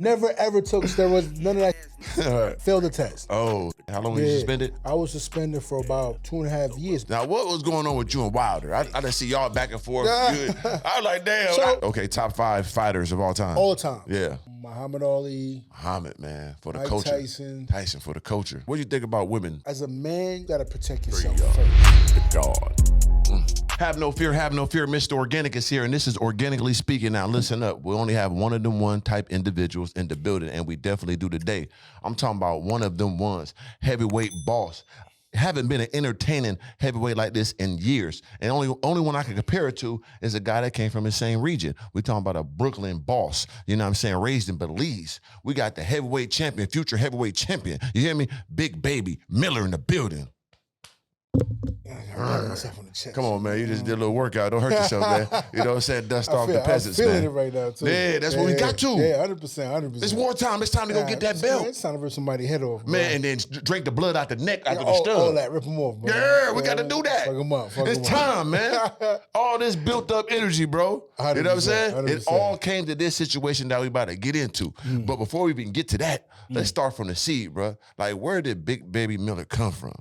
Never ever took steroids. None of that. Right. Failed the test. Oh, how long were you suspended? I was suspended for about 2.5 years. Now, what was going on with you and Wilder? I didn't see y'all back and forth. I was like, damn. Okay, top 5 fighters of all time. All time. Yeah. Muhammad Ali. Muhammad, man, for the Mike culture. Tyson. Tyson for the culture. What do you think about women? As a man, you gotta protect yourself first. God. Have no fear, Mr. Organik is here, and this is Organically speaking. Now, listen up. We only have one of them one type individuals in the building, and we definitely do today. I'm talking about one of them ones, heavyweight boss. Haven't been an entertaining heavyweight like this in years. And only one I can compare it to is a guy that came from the same region. We're talking about a Brooklyn boss, you know what I'm saying, raised in Belize. We got the heavyweight champion, future heavyweight champion. You hear me? Big Baby Miller in the building. Come on, man. You just did a little workout. Don't hurt yourself, man. You know what I'm saying? Dust off the peasants, man. I'm feeling it right now, too. Yeah, that's what we got to. Yeah, 100%. It's wartime. It's time to go get that belt. It's time to rip somebody's head off, bro. Man, and then drink the blood out the neck after the stud. All that, rip them off, bro. Yeah, we got to do that. Fuck them up. It's time, man. All this built up energy, bro. You know what I'm saying? 100%. It all came to this situation that we about to get into. But before we even get to that, let's start from the seed, bro. Like, where did Big Baby Miller come from?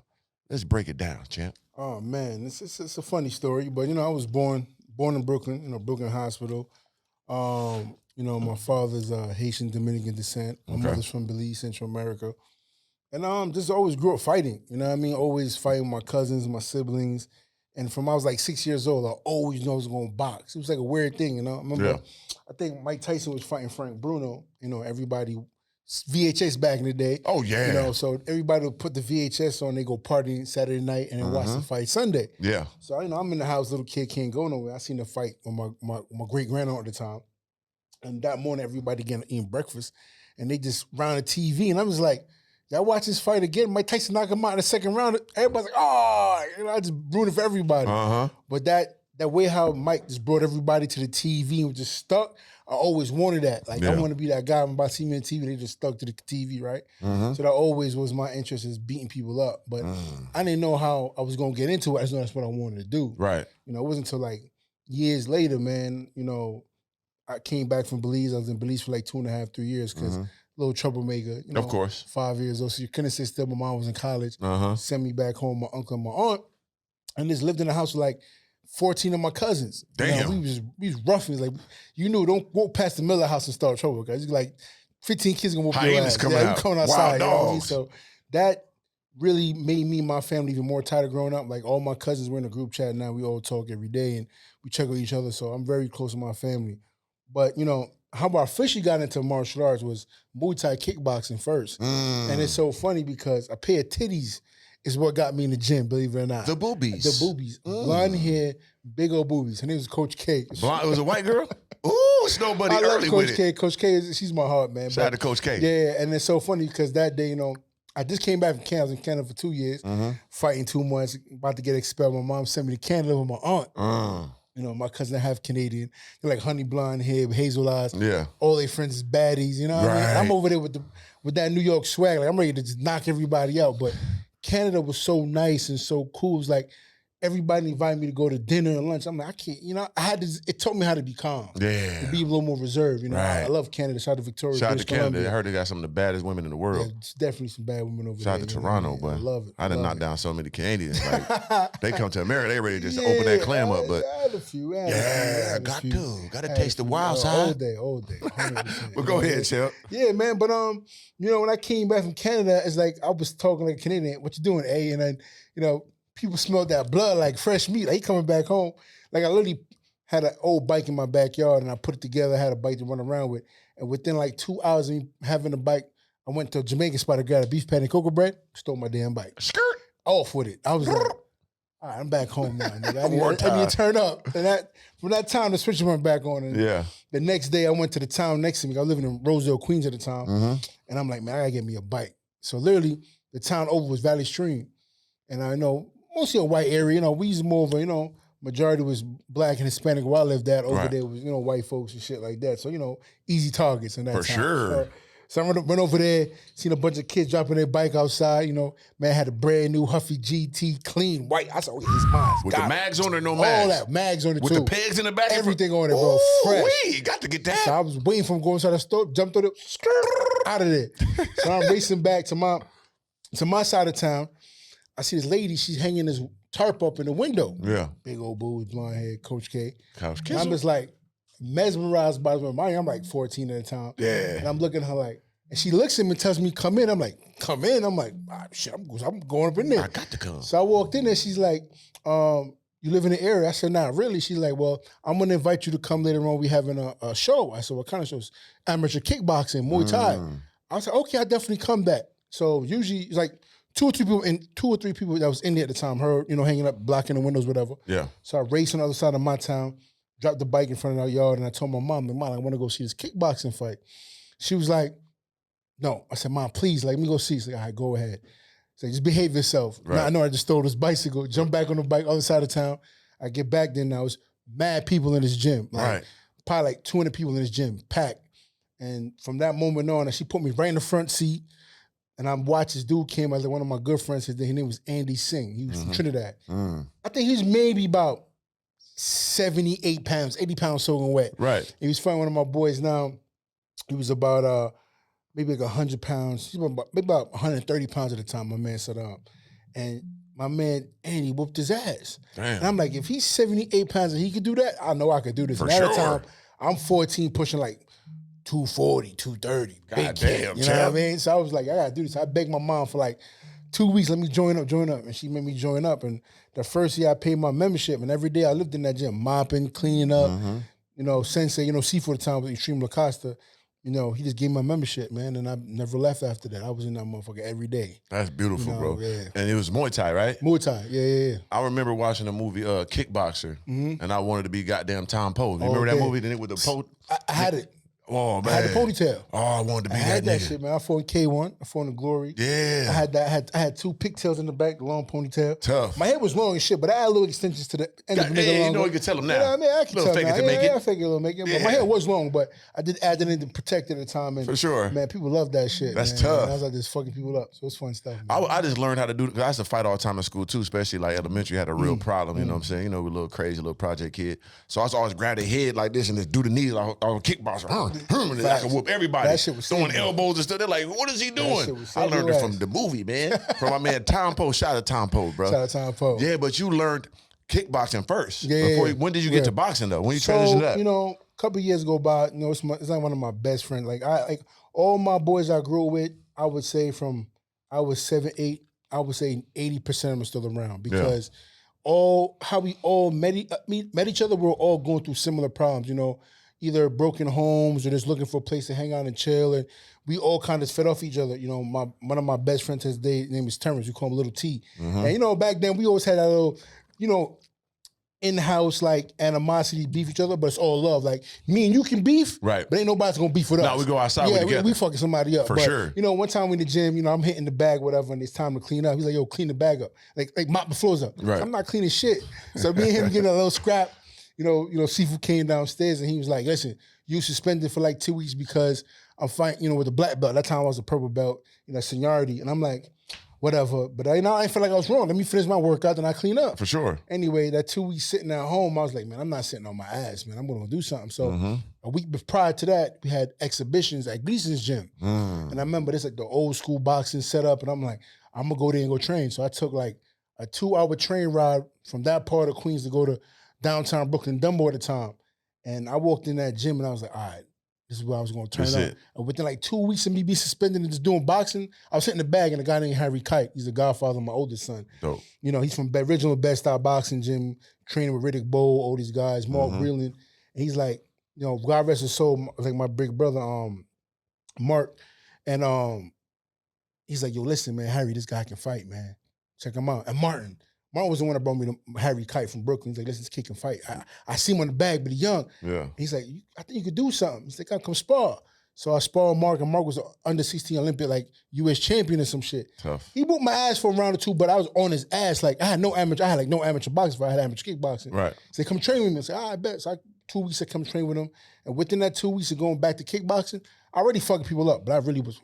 Let's break it down, champ. Oh man, it's a funny story, but you know I was born in Brooklyn, Brooklyn Hospital. My father's Haitian Dominican descent. My mother's from Belize, Central America, and just always grew up fighting. You know what I mean? Always fighting with my cousins, my siblings, and from I was like 6 years old, I always knew I was going to box. It was like a weird thing, you know. I remember, I think Mike Tyson was fighting Frank Bruno. Everybody. VHS back in the day. Oh, yeah. So everybody would put the VHS on, they go party Saturday night and then watch the fight Sunday. Yeah. So, I'm in the house, little kid, can't go nowhere. I seen the fight with my great-grandaunt at the time. And that morning, everybody eating breakfast. And they just round the TV. And I was like, y'all watch this fight again? Mike Tyson knock him out in the second round. Everybody's like, oh, I just ruined it for everybody. But that way how Mike just brought everybody to the TV and was just stuck, I always wanted that. Like, I want to be that guy. When I see me on TV, they just stuck to the TV, right? So that always was my interest, is beating people up. But I didn't know how I was going to get into it. I just know that's what I wanted to do. Right. It wasn't until like years later, man, I came back from Belize. I was in Belize for like 2.5, 3 years because little troublemaker. Of course. 5 years old. So you couldn't sit still. My mom was in college. Sent me back home, my uncle and my aunt. And just lived in the house with like 14 of my cousins. Damn. We was roughing. Like, don't walk past the Miller house and start trouble, guys. It's like 15 kids gonna whoop your ass. Coming out. We coming outside. Wild dogs. So that really made me and my family even more tighter growing up. Like, all my cousins were in a group chat now. We all talk every day and we check on each other. So I'm very close to my family. But, how I officially got into martial arts was Muay Thai kickboxing first. And it's so funny because a pair of titties is what got me in the gym, believe it or not. The boobies. The boobies. Blonde hair, big old boobies. Her name was Coach K. Blonde, it was a white girl? Ooh, it's nobody I love early Coach with K. it. Coach K, she's my heart, man. Shout out to Coach K. Yeah, and it's so funny because that day, I just came back from Canada. I was in Canada for 2 years, fighting 2 months, about to get expelled. My mom sent me to Canada with my aunt. My cousin are half Canadian. They're like honey blonde hair, hazel eyes. Yeah. All their friends is baddies, you know what I mean? I'm over there with that New York swag. Like, I'm ready to just knock everybody out. But Canada was so nice and so cool. It was like everybody invited me to go to dinner and lunch. I'm like, I can't, it taught me how to be calm. Yeah. To be a little more reserved, Right. I love Canada. Shout out to Victoria. Shout out to British Canada. Columbia. I heard they got some of the baddest women in the world. Yeah, it's definitely some bad women over there. Shout out to Toronto, but I love it. I done knocked down so many Canadians. Like, they come to America, they ready to just open that clam up. But I had a few. got to taste the wild side. All day. 100%. Well, go ahead, champ. Yeah, man. But when I came back from Canada, it's like I was talking like a Canadian. What you doing, A? And then, people smelled that blood like fresh meat. Like, he coming back home. Like, I literally had an old bike in my backyard and I put it together, had a bike to run around with. And within like 2 hours of me having a bike, I went to a Jamaican spot, I got a beef patty and cocoa bread, stole my damn bike. Skirt. Off with it. I was like, all right, I'm back home now, nigga. I need to turn up. And from that time, the switch went back on. And the next day, I went to the town next to me. I was living in Roseville, Queens at the time. And I'm like, man, I gotta get me a bike. So literally, the town over was Valley Stream. And I know, mostly a white area, we used more of a, majority was black and Hispanic where I lived at. Over there was, white folks and shit like that. So, easy targets in that For time. sure. So I went over there, seen a bunch of kids dropping their bike outside. You know, man had a brand new Huffy GT, clean white. I said, oh, he's mine. With the mags on it or no mags? All that, mags on it With too. the pegs in the back? Everything on it, bro, fresh. Wee, got to get that. So I was waiting for him to go inside the store, jumped on it, out of there. So I'm racing back to my side of town. I see this lady, she's hanging this tarp up in the window. Yeah. Big old boobs, blonde hair, Coach K. Coach K. And I'm just like mesmerized by the I'm like 14 at the time. Yeah. And I'm looking at her like, and she looks at me and tells me, come in. I'm like, come in? I'm like, shit, I'm going up in there. I got to come. So I walked in there. She's like, you live in the area? I said, nah, really? She's like, well, I'm going to invite you to come later on. We having a show. I said, what kind of shows? Amateur kickboxing, Muay Thai. I said, okay, I'll definitely come back. So usually it's like two or three people that was in there at the time, her, you know, hanging up, blocking the windows, whatever. Yeah. So I raced on the other side of my town, dropped the bike in front of our yard, and I told my mom, I want to go see this kickboxing fight. She was like, no. I said, Mom, please, let me go see. She's like, all right, go ahead. She's like, just behave yourself. Right. Now I know I just stole this bicycle, jump back on the bike, other side of town. I get back there now, it's mad people in this gym. Like, Right. Probably like 200 people in this gym, packed. And from that moment on, she put me right in the front seat. And I watched this dude came as one of my good friends. His name was Andy Singh. He was from Trinidad. I think he was maybe about 78 pounds, 80 pounds soaking wet. Right. He was fighting one of my boys now. He was about maybe like 100 pounds. He was maybe about 130 pounds at the time, my man set up. And my man, Andy, whooped his ass. Damn. And I'm like, if he's 78 pounds and he could do that, I know I could do this. For and at sure. the time, I'm 14 pushing like 240, 230. God Big damn, kid, you know champ. what I mean? So I was like, I gotta do this. I begged my mom for like 2 weeks, let me join up. And she made me join up. And the first year I paid my membership, and every day I lived in that gym, mopping, cleaning up. You know, Sensei, you know, Seafood at the time with Extreme Lacosta, you know, he just gave me my membership, man, and I never left after that. I was in that motherfucker every day. That's beautiful, You know, bro. yeah. And it was Muay Thai, right? Muay Thai, yeah. I remember watching the movie Kickboxer, and I wanted to be goddamn Tom Poe. You remember that Okay. movie? Then it with the Poe. I had it. Oh man, I had the ponytail. Oh, I wanted to be I had that nigga. shit, man. I fought in K1. I fought in Glory. Yeah. I had that. I had two pigtails in the back, the long ponytail. Tough. My hair was long as shit, but I had little extensions to the end of the Hey, nigga. you know you can tell them now. You know what I mean? I can Little tell fake it now. to make it. Yeah, I fake it a little make it. But my Yeah. hair was long, but I did add it in to protect it at the time. And For sure. man, people love that shit. That's man. tough. I was like just fucking people up. So it's fun stuff. Man. I just learned how to do it because I used to fight all the time in school too, especially like elementary. Had a real problem, you know what I'm saying? You know, a little crazy, little project kid. So I was always grab the head like this and just do the knees like I was a kickboxer. And I could whoop everybody. That shit was throwing sick, elbows and stuff. They're like, what is he shit doing? was I sick, learned your it from ass. the movie, man. From my man Tom Poe. Shout out to Tom Poe, bro. Shout out to Tom Poe. Yeah, but you learned kickboxing first. Yeah. When did you get to boxing though? When you So, transitioned up? you know, a couple years go by, you know, it's like one of my best friends. Like all my boys I grew with, I would say from I was 7, 8, I would say 80% of them are still around because how we all met each other, we're all going through similar problems, you know, either broken homes or just looking for a place to hang out and chill. And we all kind of fed off each other. You know, one of my best friends his name is Terrence. We call him Little T. And, you know, back then we always had that little, you know, in-house like animosity, beef each other, but it's all love. Like me and you can beef, Right. but ain't nobody's gonna beef with us. No, we go outside, we Yeah, together. we fucking somebody up. For But, sure. You know, one time we in the gym, you know, I'm hitting the bag, whatever, and it's time to clean up. He's like, yo, clean the bag up. Like mop the floors up. Right. I'm not cleaning shit. So me and him getting a little scrap. You know, Seafood came downstairs and he was like, listen, you suspended for like 2 weeks because I'm fighting, you know, with the black belt. That time I was a purple belt, you know, seniority. And I'm like, whatever. But I feel like I was wrong. Let me finish my workout, then I clean up. For sure. Anyway, that 2 weeks sitting at home, I was like, man, I'm not sitting on my ass, man. I'm going to do something. So a week prior to that, we had exhibitions at Gleason's gym. And I remember this like the old school boxing setup. And I'm like, I'm going to go there and go train. So I took like a 2-hour train ride from that part of Queens to go to downtown Brooklyn, Dumbo at the time. And I walked in that gym and I was like, all right, this is where I was going to turn That's up. it. And within like 2 weeks of me being suspended and just doing boxing, I was hitting the bag and a guy named Harry Kite, he's the godfather of my oldest son. Dope. You know, he's from the original Bed-Stuy boxing gym, training with Riddick Bowe, all these guys, Mark Breland. And he's like, you know, God rest his soul, like my big brother, Mark. And he's like, yo, listen, man, Harry, this guy can fight, man. Check him out. And Martin was the one that brought me to Harry Kite from Brooklyn. He's like, listen, this kid can fight. I see him on the bag, but he's young. Yeah. He's like, I think you could do something. He's like, I'll come spar. So I sparred Mark, and Mark was an under 16 Olympic, like U.S. champion or some shit. Tough. He whooped my ass for a round or two, but I was on his ass. Like I had no amateur boxing, but I had amateur kickboxing. Right. So they come train with me. I said, I bet. So 2 weeks I come train with him. And within that 2 weeks of going back to kickboxing, I already fucking people up, but I really was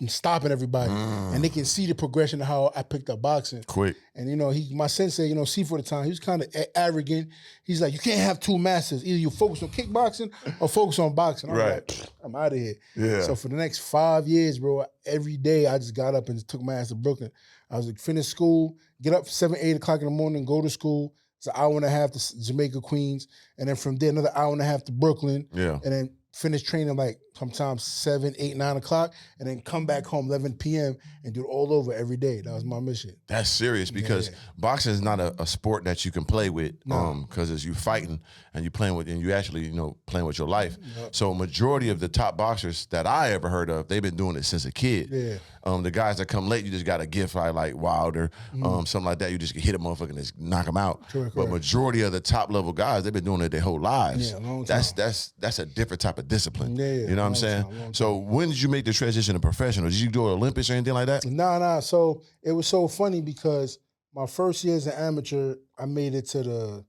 stopping everybody. And they can see the progression of how I picked up boxing. Quick. And, my sensei, C for the time, he was kind of arrogant. He's like, you can't have two masters. Either you focus on kickboxing or focus on boxing. I'm like, I'm out of here. Yeah. So for the next 5 years, bro, every day I just got up and took my ass to Brooklyn. I was like, finish school, get up 7, 8 o'clock in the morning, go to school. It's an hour and a half to Jamaica, Queens. And then from there, another hour and a half to Brooklyn. Yeah. And then finish training like sometimes 7, 8, 9 o'clock, and then come back home 11 p.m. and do it all over every day. That was my mission. That's serious because boxing is not a sport that you can play with because as you fighting and you playing with, and you actually, playing with your life. Yep. So a majority of the top boxers that I ever heard of, they've been doing it since a kid. Yeah. The guys that come late, you just got a gift fight like Wilder, something like that. You just can hit a motherfucker and just knock them out. Correct. But majority of the top level guys, they've been doing it their whole lives. Yeah, long time. That's a different type of discipline. Yeah, you know what I'm saying? So when did you make the transition to professional? Did you do Olympics or anything like that? Nah. So it was so funny because my first year as an amateur, I made it to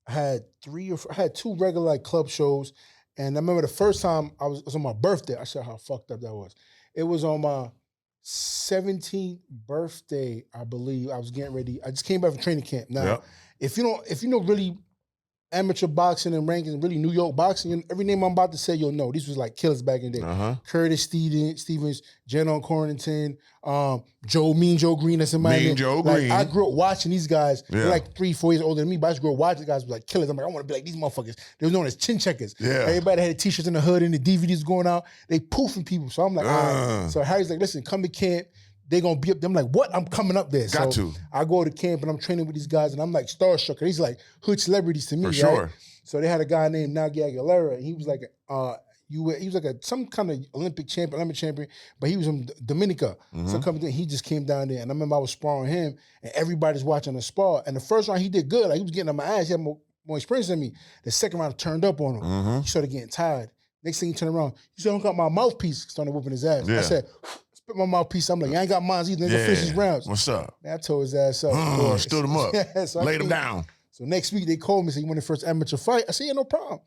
I had 2 regular like club shows. And I remember the first time it was on my birthday. I said how fucked up that was. It was on my 17th birthday, I believe. I was getting ready. I just came back from training camp. Now, if you know really amateur boxing and rankings, really New York boxing, every name I'm about to say, you'll know. These was like killers back in the day. Curtis Stevens, Jen Corrington, Mean Joe Green, that's in my name. Green. I grew up watching these guys. They're like 3, 4 years older than me, but I just grew up watching guys like killers. I'm like, I want to be like these motherfuckers. They were known as chin checkers. Yeah. Everybody had t-shirts in the hood and the DVDs going out. They poofing people. So I'm like, all right. So Harry's like, listen, come to camp. They gonna be up there. I'm like, what? I'm coming up there. Got to. I go to camp and I'm training with these guys and I'm like starstruck. These like hood celebrities to me. For sure. Right? So they had a guy named Aguilera. And he was like he was like some kind of Olympic champion, but he was from Dominica. So coming in, he just came down there. And I remember I was sparring him and everybody's watching the spar. And the first round he did good. Like he was getting on my ass. He had more experience than me. The second round turned up on him. He started getting tired. Next thing he turned around, he said, I don't got my mouthpiece. Started whooping his ass. I said, spit my mouthpiece. I'm like, I ain't got mine either. Nigga, finish his rounds. What's up? Man, I tore his ass up. Stood him up. Laid him down. So next week they called me and said, you want the first amateur fight? I said, yeah, no problem.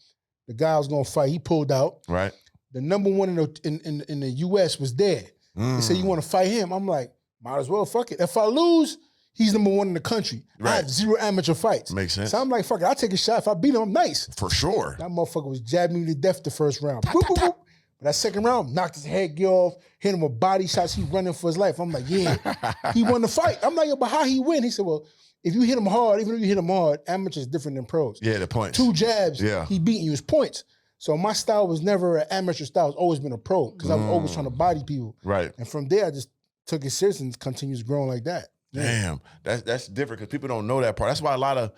The guy I was gonna fight, he pulled out. Right. The number one in the US was there. They said, you want to fight him? I'm like, might as well, fuck it. If I lose, he's number one in the country. I have 0 amateur fights. Makes sense. So I'm like, fuck it, I'll take a shot. If I beat him, I'm nice. For sure. That motherfucker was jabbing me to death the first round. Boop, boop, boop. But that second round, knocked his headgear off, hit him with body shots. He running for his life. I'm like, yeah, he won the fight. I'm like, but how he win? He said, well, if you hit him hard, even if you hit him hard, amateur is different than pros. Yeah, the points. 2 jabs, he beating you. It's points. So my style was never an amateur style. It's always been a pro because I was always trying to body people. Right. And from there, I just took it serious and continues growing like that. Damn, that's different because people don't know that part. That's why a lot of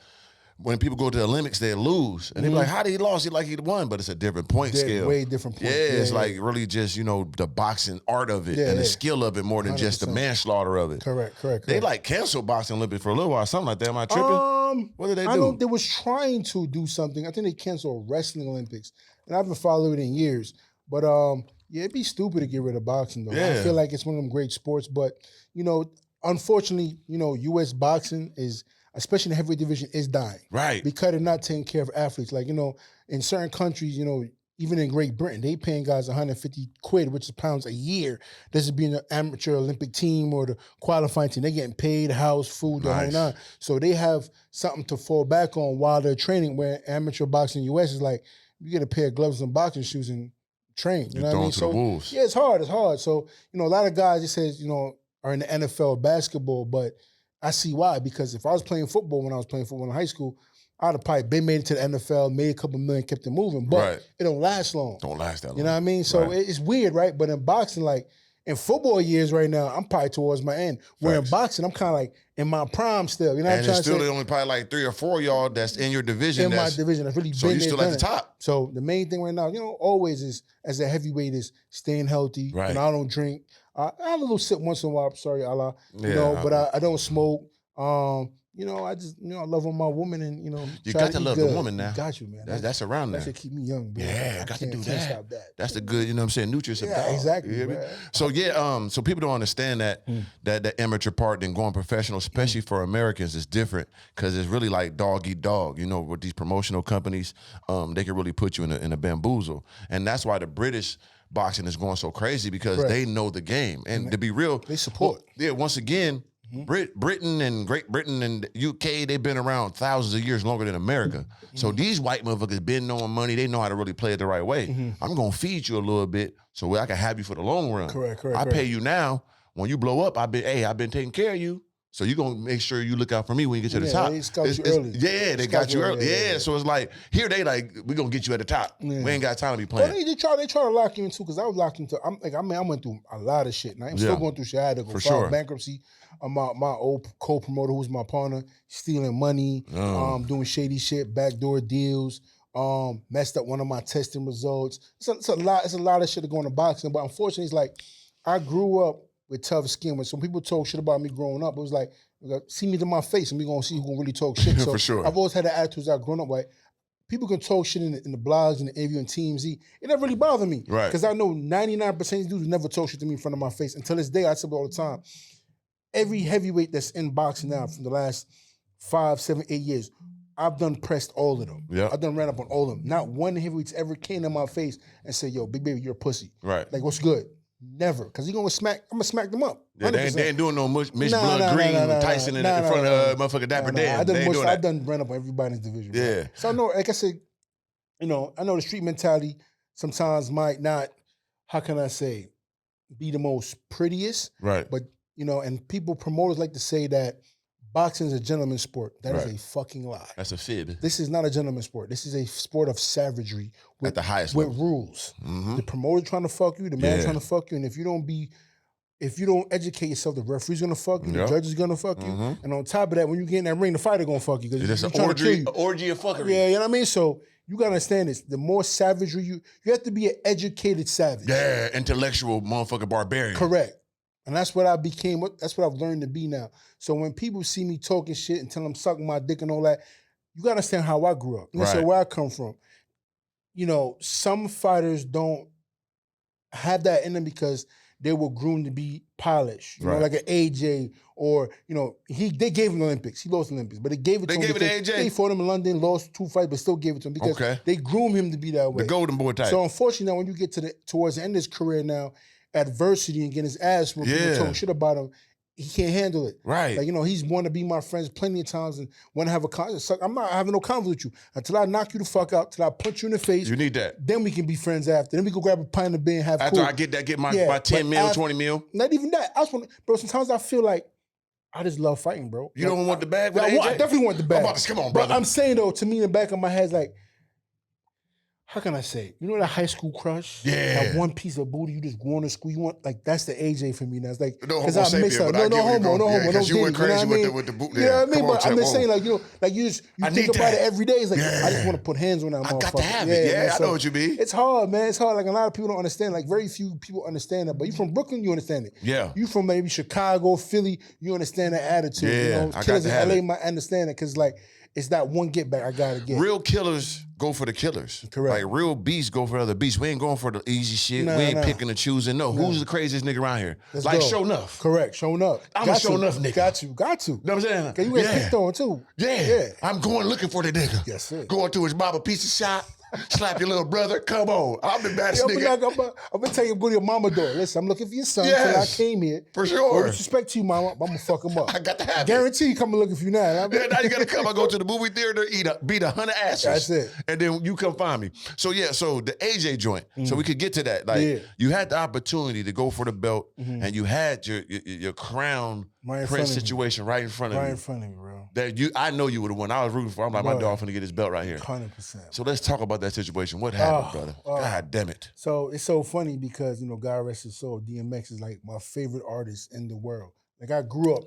when people go to the Olympics, they lose. And they be like, how did he lose? He like he won, but it's a different point scale. Way different point. Yeah, it's like really just, the boxing art of it and the skill of it more than 100%. Just the manslaughter of it. Correct. They like canceled boxing Olympics for a little while, something like that. Am I tripping? What did they do? I know they was trying to do something. I think they canceled wrestling Olympics. And I haven't followed it in years. But it'd be stupid to get rid of boxing though. Yeah. I feel like it's one of them great sports. But, unfortunately, US boxing is, especially in the heavyweight division, is dying. Right. Because they're not taking care of athletes. Like, in certain countries, even in Great Britain, they paying guys 150 quid, which is pounds a year. This is being an amateur Olympic team or the qualifying team. They're getting paid, house, food, the whole nine. So they have something to fall back on while they're training, where amateur boxing in the US is like, you get a pair of gloves and boxing shoes and train. You know what I mean? To the wolves. Yeah, it's hard. So, a lot of guys, it says, are in the NFL basketball, but I see why. Because if I was playing football when I was playing football in high school, I'd have probably been made it to the NFL, made a couple million, kept it moving. But it don't last long. Don't last that long. You know what I mean? So it's weird, right? But in boxing, like in football years right now, I'm probably towards my end. Where in boxing, I'm kind of like in my prime still. You know what I'm trying to say? And it's still only probably like 3 or 4 of y'all that's in your division. In my division, that's really so been you're still at the top. So the main thing right now, always is, as a heavyweight, is staying healthy. Right. And I don't drink. I have a little sip once in a while. Sorry, Allah. But I don't smoke. I just, I love on my woman and, you got to love the woman now. Got you, man. That's around there. That should keep me young, bro. Yeah, got to do that. Stop that. That's the good, nutritious of dog. Exactly. You hear me? So so people don't understand that that amateur part then going professional, especially for Americans, is different because it's really like dog eat dog. With these promotional companies, they can really put you in a bamboozle, and that's why the British boxing is going so crazy because they know the game. And to be real, they support. Once again, Britain and Great Britain and UK, they've been around thousands of years longer than America. So these white motherfuckers been knowing money. They know how to really play it the right way. I'm going to feed you a little bit so I can have you for the long run. Correct. I pay you now. When you blow up, I've been taking care of you. So you're going to make sure you look out for me when you get to the top. They scout you early. Yeah, they got you early. Yeah, so it's like, here they like, we're going to get you at the top. We ain't got time to be playing. Well, they try to lock you in too, because I was locked into, I went through a lot of shit. And I'm still going through shit. I had to go file bankruptcy. My old co-promoter, who was my partner, stealing money, doing shady shit, backdoor deals, messed up one of my testing results. It's a lot of shit to go into boxing. But unfortunately, it's like, I grew up with tough skin. When some people talk shit about me growing up, it was like, see me to my face and we gonna see who gonna really talk shit. So for sure. I've always had the attitudes I've grown up like, people can talk shit in the blogs and the interview and TMZ. It never really bothered me. Right. Because I know 99% of these dudes never talk shit to me in front of my face. Until this day, I tell people all the time, every heavyweight that's in boxing now from the last 5, 7, 8 years, I've done pressed all of them. Yeah. I've done ran up on all of them. Not one heavyweight ever came in my face and said, yo, big baby, you're a pussy. Right. Like, what's good? Never. Because I'm going to smack them up. Yeah, they ain't doing no Mitch Blood Green, Tyson in front of motherfucker Dapper Dan. I've done ran up on everybody's division. Yeah. Right? So I know, like I said, I know the street mentality sometimes might not, how can I say, be the most prettiest. Right. But, and promoters like to say that boxing is a gentleman's sport. That is a fucking lie. That's a fib. This is not a gentleman's sport. This is a sport of savagery at the highest with level. Rules. The promoter trying to fuck you, the man trying to fuck you, and if you don't educate yourself, the referee's gonna fuck you, the judge is gonna fuck you, and on top of that, when you get in that ring, the fighter gonna fuck you because it's an orgy of fuckery. Yeah, you know what I mean. So you gotta understand this. The more savagery you have to be an educated savage. Yeah, intellectual motherfucking barbarian. Correct. And that's what I became. That's what I've learned to be now. So when people see me talking shit and tell them sucking my dick and all that, you gotta understand how I grew up. You understand where I come from. Some fighters don't have that in them because they were groomed to be polished. You know, like an AJ or, they gave him the Olympics. He lost the Olympics, but they gave it to him. They gave it to AJ? He fought him in London, lost 2 fights, but still gave it to him because they groomed him to be that way. The golden boy type. So unfortunately, now when you get towards the end of his career now, adversity and getting his ass whooped, people talking shit about him, he can't handle it. Right. Like, he's want to be my friends plenty of times and want to have a conversation. I'm not having no convo with you until I knock you the fuck out, till I punch you in the face. You need that. Then we can be friends after. Then we go grab a pint of beer and have after I get my 10 mil, 20 mil. Not even that. Bro, sometimes I feel like I just love fighting, bro. You don't want the bag with AJ? I definitely want the bag. Come on, brother. But I'm saying, though, to me in the back of my head, it's like, how can I say? That high school crush? Yeah. That one piece of booty you just go to school. You want, like, that's the AJ for me now. It's like, no because homo I miss her. No homo. Because you went crazy with the boot. You know what I mean? But I'm just saying, like, you think about it every day. It's like, I just want to put hands on that motherfucker. I got to have it. Yeah, I know what you mean. It's hard, man. It's hard. Like, a lot of people don't understand. Like, very few people understand that. But you from Brooklyn, you understand it. Yeah. You from maybe Chicago, Philly, you understand that attitude. Yeah, I killers got to have in LA it. might understand it because, like, it's that one get back I gotta get. Real killers go for the killers. Correct. Like real beasts go for other beasts. We ain't going for the easy shit. We ain't picking and choosing. No. Who's the craziest nigga around here? Let's like go. Show Enough. Correct. Show Enough. I'm a Show Enough nigga. Got to. You know what I'm saying? Cause you get picked on too. Yeah. I'm going looking for the nigga. Yes, sir. Going to his mama pizza shop. Slap your little brother. Come on. I'm the baddest nigga. I'm gonna tell you, go to your mama door. Listen, I'm looking for your son until I came here. For sure. No disrespect to you, mama. I'm gonna fuck him up. I got to have Guarantee you coming looking for you now. Yeah, now you gotta come. I go to the movie theater, beat 100 asses. That's it. And then you come find me. So so the AJ joint. So we could get to that. Like you had the opportunity to go for the belt, and you had your crown prince situation right in front of you. Right in front of me, bro. That I know you would have won. I was rooting for. I'm like, my dog finna get his belt right here. 100%. So let's talk about that situation. What happened, brother? God damn it. So it's so funny because, God rest his soul, DMX is like my favorite artist in the world. Like I grew up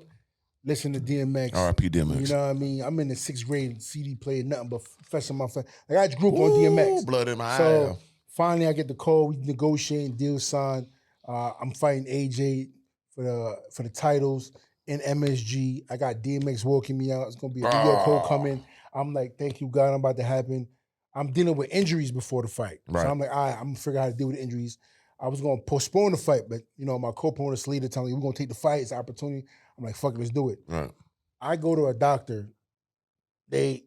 listening to DMX. R.I.P. DMX. You know what I mean? I'm in the 6th grade, CD player, nothing but Professor My Friend. Like I grew up on DMX. Blood in my eye. So finally I get the call, we negotiating, deal signed. I'm fighting AJ for the titles in MSG. I got DMX walking me out. It's gonna be a New York homecoming. I'm like, thank you, God, I'm about to happen. I'm dealing with injuries before the fight. Right. So I'm like, all right, I'm gonna figure out how to deal with injuries. I was gonna postpone the fight, but my co-promoter Slater telling me we're gonna take the fight, it's an opportunity. I'm like, fuck it, let's do it. Right. I go to a doctor they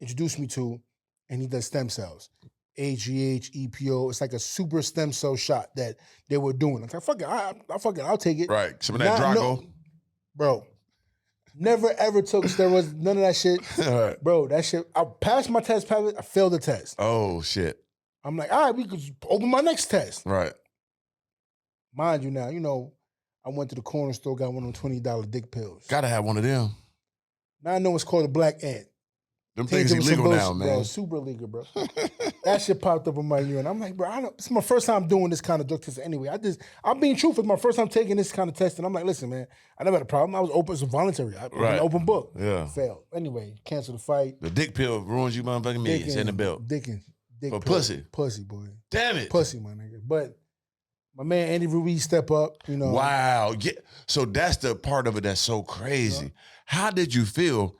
introduced me to, and he does stem cells. HGH, EPO. It's like a super stem cell shot that they were doing. Like, I'll take it. Right. Some of that Drago. Bro, never ever took steroids, none of that shit. Right. Bro, that shit, I passed my test, I failed the test. Oh, shit. I'm like, all right, we could open my next test. Right. Mind you now, you know, I went to the corner store, got one of them $20 dick pills. Gotta have one of them. Now I know it's called a black ant. Them things illegal now, man. Bro, super illegal, bro. That shit popped up in my urine. I'm like, bro, this is my first time doing this kind of drug test anyway. I'm being truthful. It's my first time taking this kind of test. And I'm like, listen, man, I never had a problem. I was open, it's voluntary. I was an open book. Yeah. Failed. Anyway, cancel the fight. The dick pill ruins you motherfucking millions in the belt. Dick For pill. pussy. Pussy, boy. Damn it. Pussy, my nigga. But my man Andy Ruiz step up, you know. Wow. Yeah. So that's the part of it that's so crazy. How did you feel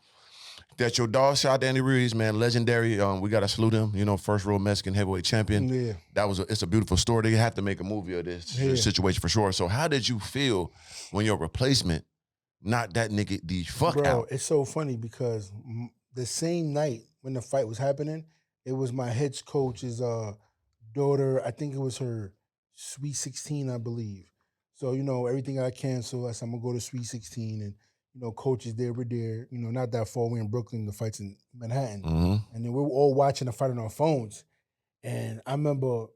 that your dog shot Andy Ruiz, man, legendary? We gotta salute him. You know, first row Mexican heavyweight champion. Yeah. It's a beautiful story. They have to make a movie of this situation for sure. So how did you feel when your replacement knocked that nigga the fuck out? Bro, it's so funny because the same night when the fight was happening, it was my head coach's daughter. I think it was her Sweet 16, I believe. So, you know, everything got canceled. I said, I'm gonna go to Sweet 16 and, you know, coaches there, we're there, you know, not that far. We're in Brooklyn, the fight's in Manhattan. And then we were all watching the fight on our phones. And I remember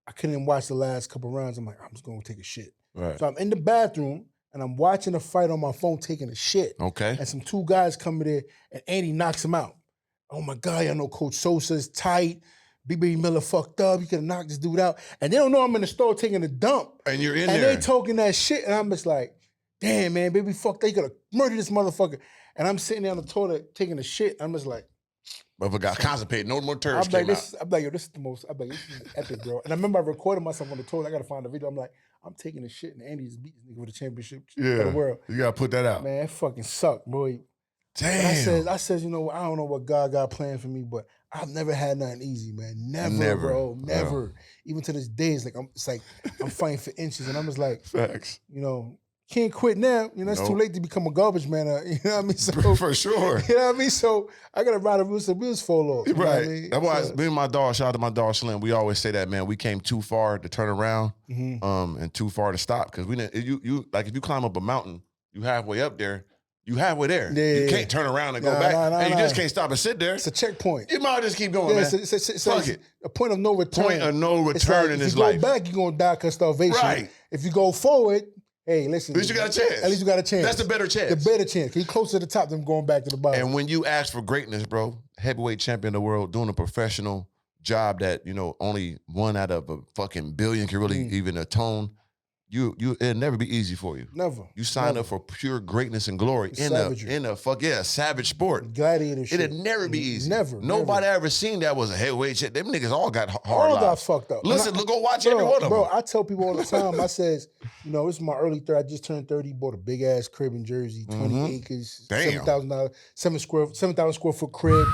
I couldn't watch the last couple rounds. I'm like, I'm just gonna take a shit. Right. So I'm in the bathroom and I'm watching the fight on my phone, taking a shit. Okay. And some two guys come in there and Andy knocks him out. Oh my God, y'all know Coach Sosa's tight. Big Baby Miller fucked up. You could have knocked this dude out. And they don't know I'm in the store taking a dump. And you're in there. there. And they talking that shit. And I'm just like, damn, man, baby, fuck, they could have murdered this motherfucker. And I'm sitting there on the toilet taking a shit. I'm just like, motherfucker got constipated. No more turds came out. I'm like, yo, this is the most, I'm like, this is epic, bro. And I remember I recorded myself on the toilet. I got to find the video. I'm like, I'm taking a shit and Andy's beating this nigga for the championship of the world. You got to put that out. Man, it fucking sucked, boy. Damn. I said, you know, I don't know what God got planned for me, but I've never had nothing easy, man. Never. Bro. Never. Yeah. Even to this day, it's like I'm fighting for inches, and I'm just like, facts. You know, can't quit now. You know, it's too late to become a garbage man. You know what I mean? So, for sure. You know what I mean? So I gotta ride the wheels fall off. Right. Know what I mean? That's why me and my dog, shout out to my dog Slim, we always say that, man, we came too far to turn around and too far to stop. Because we didn't, you like if you climb up a mountain, you halfway up there. You halfway there. Yeah, you can't turn around and go back. And you just can't stop and sit there. It's a checkpoint. You might just keep going, man. Fuck it. A point of no return. Point of no return in this life. If you go back, you're going to die because starvation. Right. If you go forward, hey, listen. At least you got a chance. At least you got a chance. That's the better chance. The better chance. You're closer to the top than going back to the bottom. And when you ask for greatness, bro, heavyweight champion of the world, doing a professional job that, you know, only one out of a fucking billion can really even atone, it'll never be easy for you. Never. You sign up for pure greatness and glory in a savage sport. Gladiator shit. It'll never be easy. Nobody ever seen that was a heavyweight shit. Them niggas all got hard all lives. got fucked up. Listen, go watch every one of them. Bro, I tell people all the time, I says, you know, this is my early 30s. I just turned 30, bought a big ass crib in Jersey, 20 acres, $7,000, 7,000 square foot crib.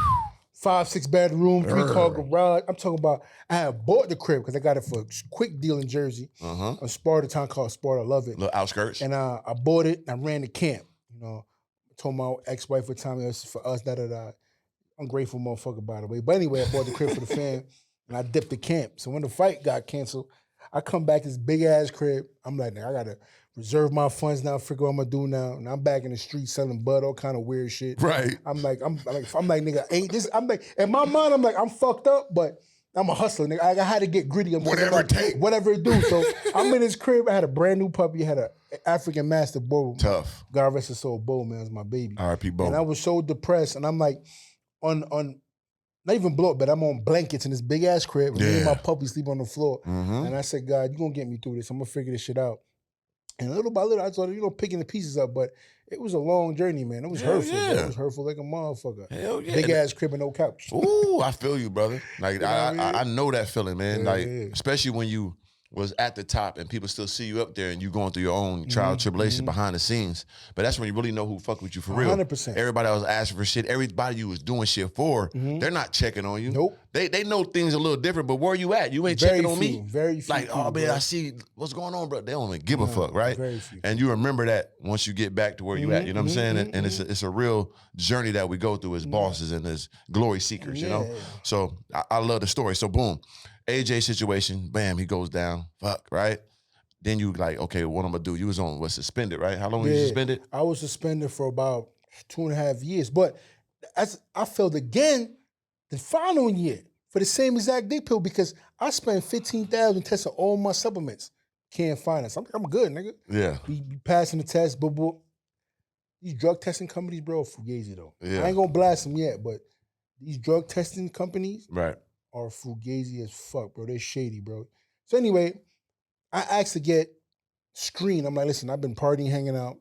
5-6 bedroom, 3-car garage. I'm talking about, I had bought the crib because I got it for a quick deal in Jersey. A Sparta, town called Sparta, I love it. Little outskirts. And I bought it and I ran the camp. You know, I told my ex-wife at the time, this is for us, ungrateful motherfucker, by the way. But anyway, I bought the crib for the fam and I dipped the camp. So when the fight got canceled, I come back to this big ass crib. I'm like, I gotta reserve my funds now, figure what I'm gonna do now. And I'm back in the street selling bud, all kind of weird shit. Right. I'm like, nigga, ain't this? I'm like, in my mind, I'm like, I'm fucked up, but I'm a hustler, nigga. I had to get gritty. Whatever it takes. Whatever it do. So I'm in this crib. I had a brand new puppy. I had an African Master Bull. Tough. God rest his soul, Bo, man, was my baby. R.I.P. Bo. And I was so depressed, and I'm like, not even blow up, but I'm on blankets in this big ass crib. And me and my puppy sleep on the floor. And I said, God, you're gonna get me through this. I'm gonna figure this shit out. And little by little, I started, picking the pieces up. But it was a long journey, man. It was hurtful. Yeah. It was hurtful like a motherfucker. Hell yeah. Big ass crib and no couch. Ooh, I feel you, brother. Like I know that feeling, man. Especially when you was at the top and people still see you up there and you going through your own trial and tribulation behind the scenes. But that's when you really know who fuck with you for real. 100%. Everybody that was asking for shit, everybody you was doing shit for, they're not checking on you. Nope. They know things a little different, but where you at? You ain't Very checking on few, me. very few Like, people, oh man, bro. I see what's going on, bro. They don't even give a fuck, right? Very few. And you remember that once you get back to where you at. You know what I'm saying? And it's a real journey that we go through as bosses and as glory seekers, you know? So I love the story. So boom, AJ situation, bam, he goes down, fuck, right? Then you like, okay, what I'm gonna do? You was on suspended, right? How long were you suspended? I was suspended for about 2.5 years. But as I failed again the following year for the same exact dick pill because I spent $15,000 testing all my supplements. Can't find us. I'm good, nigga. Yeah. Be passing the test, but these drug testing companies, bro, fugazi though. Yeah. I ain't gonna blast them yet, but these drug testing companies Right. are fugazi as fuck, bro. They're shady, bro. So anyway, I asked to get screened. I'm like, listen, I've been partying, hanging out.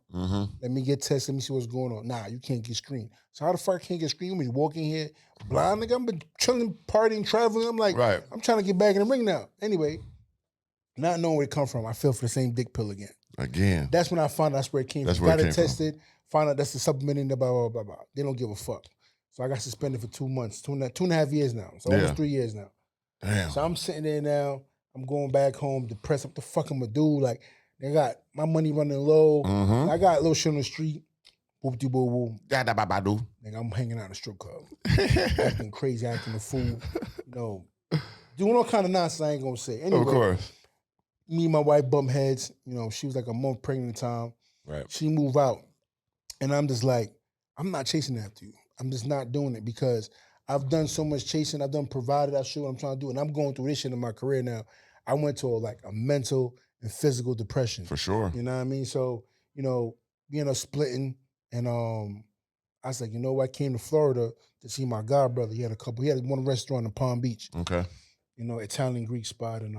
Let me get tested. Let me see what's going on. Nah, you can't get screened. So how the fuck I can't get screened? You walking here blind, nigga? I've been chilling, partying, traveling. I'm like, Right. I'm trying to get back in the ring now. Anyway, not knowing where it come from, I fell for the same dick pill again. Again. That's when I found out that's where it came That's from. where it Got came it tested, found out that's the supplement in there, blah, blah, blah, blah. They don't give a fuck. So I got suspended for 2 months, 2.5 years now. So almost 3 years now. Damn. So I'm sitting there now. I'm going back home, depressed. What the fuck I'm gonna do? Like, they got my money running low. I got a little shit on the street. Whoop de boo boo. Nigga, I'm hanging out in the strip club. Acting crazy, acting a fool. You know, doing all kind of nonsense I ain't gonna say. Anyway, Of course. me and my wife bump heads. You know, she was like a month pregnant at the time. Right. She moved out. And I'm just like, I'm not chasing after you. I'm just not doing it because I've done so much chasing. I've done provided. I shit what I'm trying to do. And I'm going through this shit in my career now. I went to a mental and physical depression. For sure. You know what I mean? So, you know, we ended up splitting. And I was like, you know what? I came to Florida to see my god brother. He had one restaurant in Palm Beach. Okay. You know, Italian Greek spot. And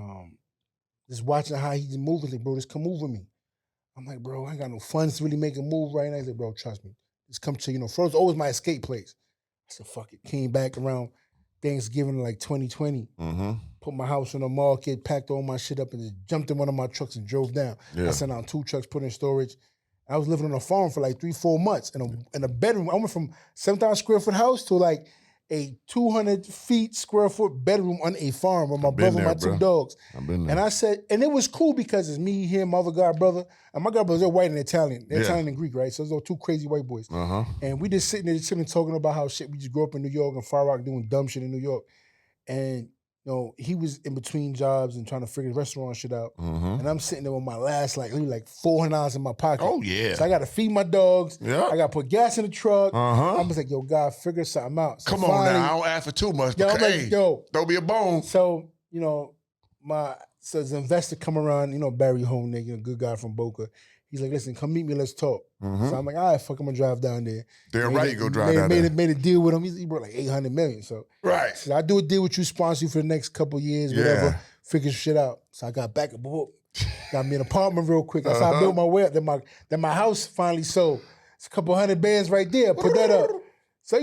just watching how he's moving, like, bro, just come move with me. I'm like, bro, I ain't got no funds to really make a move right now. He's like, bro, trust me. Just come to, Florida's always my escape place. I said, fuck it. Came back around Thanksgiving like 2020. Put my house on the market, packed all my shit up, and just jumped in one of my trucks and drove down. Yeah. I sent out 2 trucks, put in storage. I was living on a farm for like 3-4 months in a bedroom. I went from 7,000 square foot house to like a 200 feet square foot bedroom on a farm with my brother and my 2 dogs. I've been there. And I said, and it was cool because it's me, him, my other god brother. And my god brothers, they're white and Italian. They're Italian and Greek, right? So those are 2 crazy white boys. And we just sitting there chilling, talking about how shit, we just grew up in New York and Far Rock doing dumb shit in New York. And he was in between jobs and trying to figure restaurant shit out. And I'm sitting there with my last like $400 in my pocket. Oh, yeah. So I got to feed my dogs. Yeah. I got to put gas in the truck. I'm just like, yo, God, figure something out. So Come on now, I don't ask for too much. Yo, But I'm like, hey, yo. don't be a bone. So, so this investor come around, Barry Home, nigga, a good guy from Boca. He's like, listen, come meet me, let's talk. So I'm like, all right, fuck, I'm gonna drive down there. Damn right you go drive down there. Made a deal with him. He brought like $800 million. So Right. I do a deal with you, sponsor you for the next couple of years, whatever, figure shit out. So I got back and got me an apartment real quick. That's how I built my way up. Then my house finally sold. It's a couple $100 right there. Put that up. So,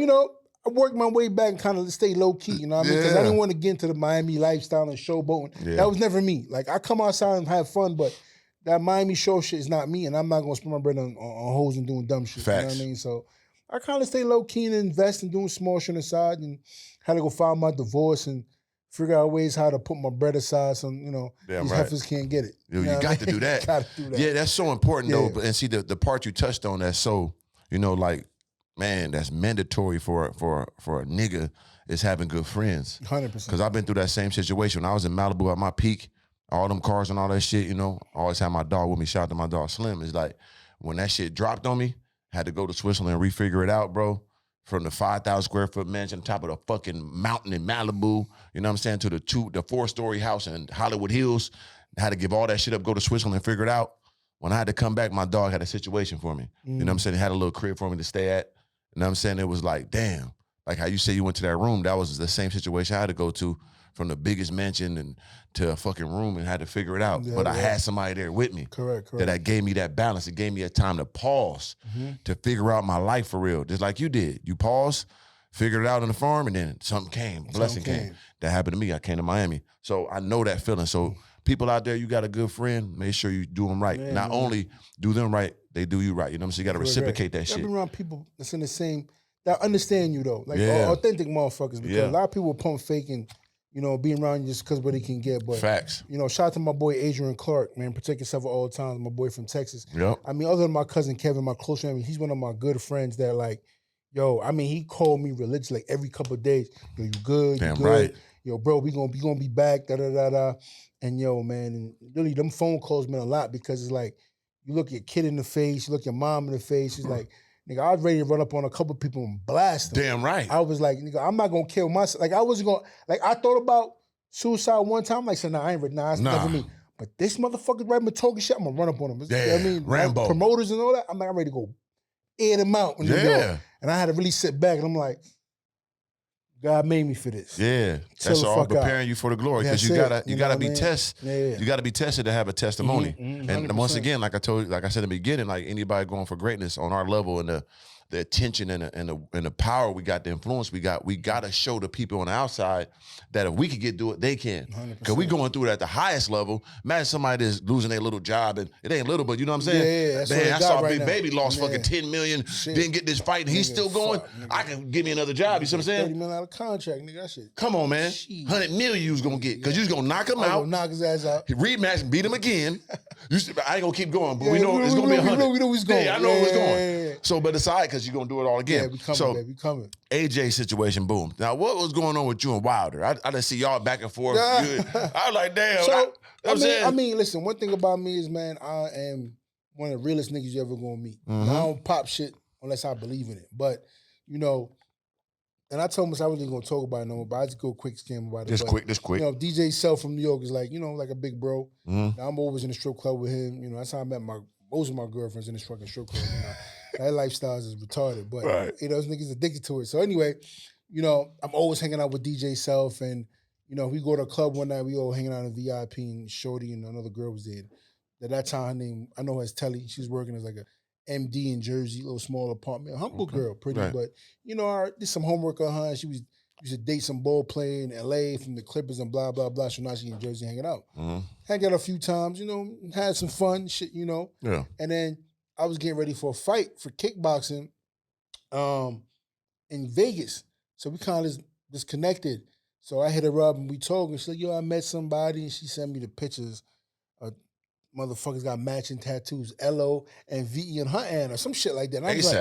I worked my way back and kind of stayed low key, you know what I mean? Because I didn't want to get into the Miami lifestyle and showboating. Yeah. That was never me. Like, I come outside and have fun, but that Miami show shit is not me, and I'm not going to spend my bread on hoes and doing dumb shit. Facts. You know what I mean? So I kind of stay low key and invest in doing small shit on the side and had to go file my divorce and figure out ways how to put my bread aside so, these heifers can't get it. You got to do that. Got to do that. Yeah, that's so important, though. And see, the part you touched on that's so, man, that's mandatory for a nigga is having good friends. 100%. Because I've been through that same situation. When I was in Malibu at my peak, all them cars and all that shit, I always had my dog with me. Shout out to my dog Slim. It's like, when that shit dropped on me, had to go to Switzerland and refigure it out, bro. From the 5,000 square foot mansion on top of the fucking mountain in Malibu, you know what I'm saying, to the 4-story house in Hollywood Hills. I had to give all that shit up, go to Switzerland and figure it out. When I had to come back, my dog had a situation for me. You know what I'm saying? He had a little crib for me to stay at. You know what I'm saying? It was like, damn. Like how you say you went to that room, that was the same situation I had to go to, from the biggest mansion and to a fucking room, and had to figure it out. But I had somebody there with me. Correct. That gave me that balance. It gave me a time to pause, to figure out my life for real. Just like you did. You paused, figured it out on the farm, and then something came. Blessing came. That happened to me. I came to Miami. So I know that feeling. So people out there, you got a good friend, make sure you do them right. Man, Not only do them right, they do you right. You know what I'm saying? You got to reciprocate that You shit. gotta be around people that's in the same, that understand you though. Like Yeah. authentic motherfuckers. Because a lot of people pump fake and, you know, being around you just because what they can get. But facts. You know, shout out to my boy Adrian Clark, man. Protect yourself at all times. My boy from Texas. Yep. I mean, other than my cousin Kevin, my close friend, he's one of my good friends that like, yo, I mean, he called me religiously like every couple of days. Yo, you good? Damn you good? right. Yo, bro, we gonna be back. Da da da da. And yo, man, and really, them phone calls meant a lot because it's like you look your kid in the face, you look your mom in the face. She's like, nigga, I was ready to run up on a couple people and blast them. Damn right. I was like, nigga, I'm not gonna kill myself. Like I wasn't gonna. Like I thought about suicide one time. Like, said, nah, I ain't ready. Nah, it's never me. But this motherfucker right me talking shit, I'm gonna run up on him. Yeah, you know what I mean, Rambo. Like, promoters and all that. I'm like, I'm ready to go air them out in New York. And I had to really sit back and I'm like, God made me for this. Yeah, that's all preparing you for the glory because you gotta be tested. Yeah. You gotta be tested to have a testimony. And once again, like I told you, like I said in the beginning, like anybody going for greatness on our level and the attention and the power we got, the influence we gotta show the people on the outside that if we could do it, they can. Because we going through it at the highest level. Imagine somebody that's losing their little job and it ain't little, but you know what I'm saying? Yeah, man, I saw Big Baby lost fucking 10 million, didn't get this fight, and he's still going. I can give me another job. You see what I'm saying? 30 million out of contract, nigga. That shit. Come on, man. 100 million you was gonna get because you was gonna knock him out. Knock his ass out. Rematch and beat him again. I ain't gonna keep going, but we know it's gonna be 100. We know he's going. Yeah, I know where it's going. So, but it's all right because you're gonna do it all again. Yeah, we coming, baby. We coming. AJ situation, boom. Now, what was going on with you and Wilder? I didn't see y'all back and forth. I was like, damn. So, I mean, listen, one thing about me is, man, I am one of the realest niggas you ever gonna meet. I don't pop shit unless I believe in it. But, you know, and I told him I wasn't gonna talk about it no more, but I just go quick scam about it. Just quick. You know, DJ Self from New York is like, you know, like a big bro. Now, I'm always in the strip club with him. You know, that's how I met most of my girlfriends in this fucking strip club. You know? That lifestyle is retarded, but you know, those niggas addicted to it. So anyway, you know, I'm always hanging out with DJ Self, and you know, we go to a club one night, we all hanging out in VIP, and Shorty and another girl was there. At that time, her name, I know her as Telly. She was working as like a MD in Jersey, little small apartment, humble girl, pretty, but you know, I did some homework on her. She used to date some ball player in LA from the Clippers and blah blah blah. So now she in Jersey hanging out. Hang out a few times, you know, had some fun, shit, you know. Yeah, and then I was getting ready for a fight for kickboxing in Vegas. So we kind of disconnected. So I hit her up and we talked. And she's like, yo, I met somebody. And she sent me the pictures of motherfuckers got matching tattoos, L-O and V-E on her hand or some shit like that. And I was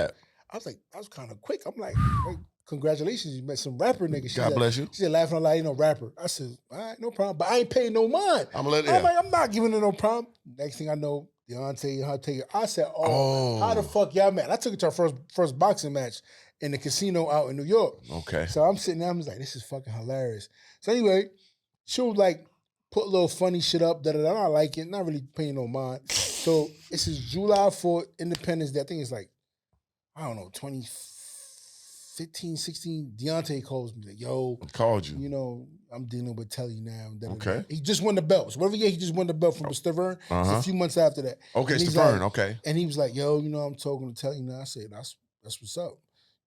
like, that was kind of quick. I'm like, hey, congratulations, you met some rapper nigga. God bless you. She said, laughing like, you know, rapper. I said, all right, no problem. But I ain't paying no mind. I'm like, I'm not giving her no problem. Next thing I know, Deontay, her take it. I said, how the fuck y'all met? I took it to our first boxing match in the casino out in New York. Okay. So I'm sitting there, I'm just like, this is fucking hilarious. So anyway, she was like, put a little funny shit up, da-da-da. I like it, not really paying no mind. So this is July 4th, Independence Day. I think it's like, I don't know, 2015, 16. Deontay calls me like, yo. Called you. You know, I'm dealing with Telly now. Okay. He just won the belt. So whatever year he just won the belt from Stavern. It's a few months after that. Okay, Stavern, okay. And he was like, yo, you know, I'm talking to Telly now. I said, that's what's up.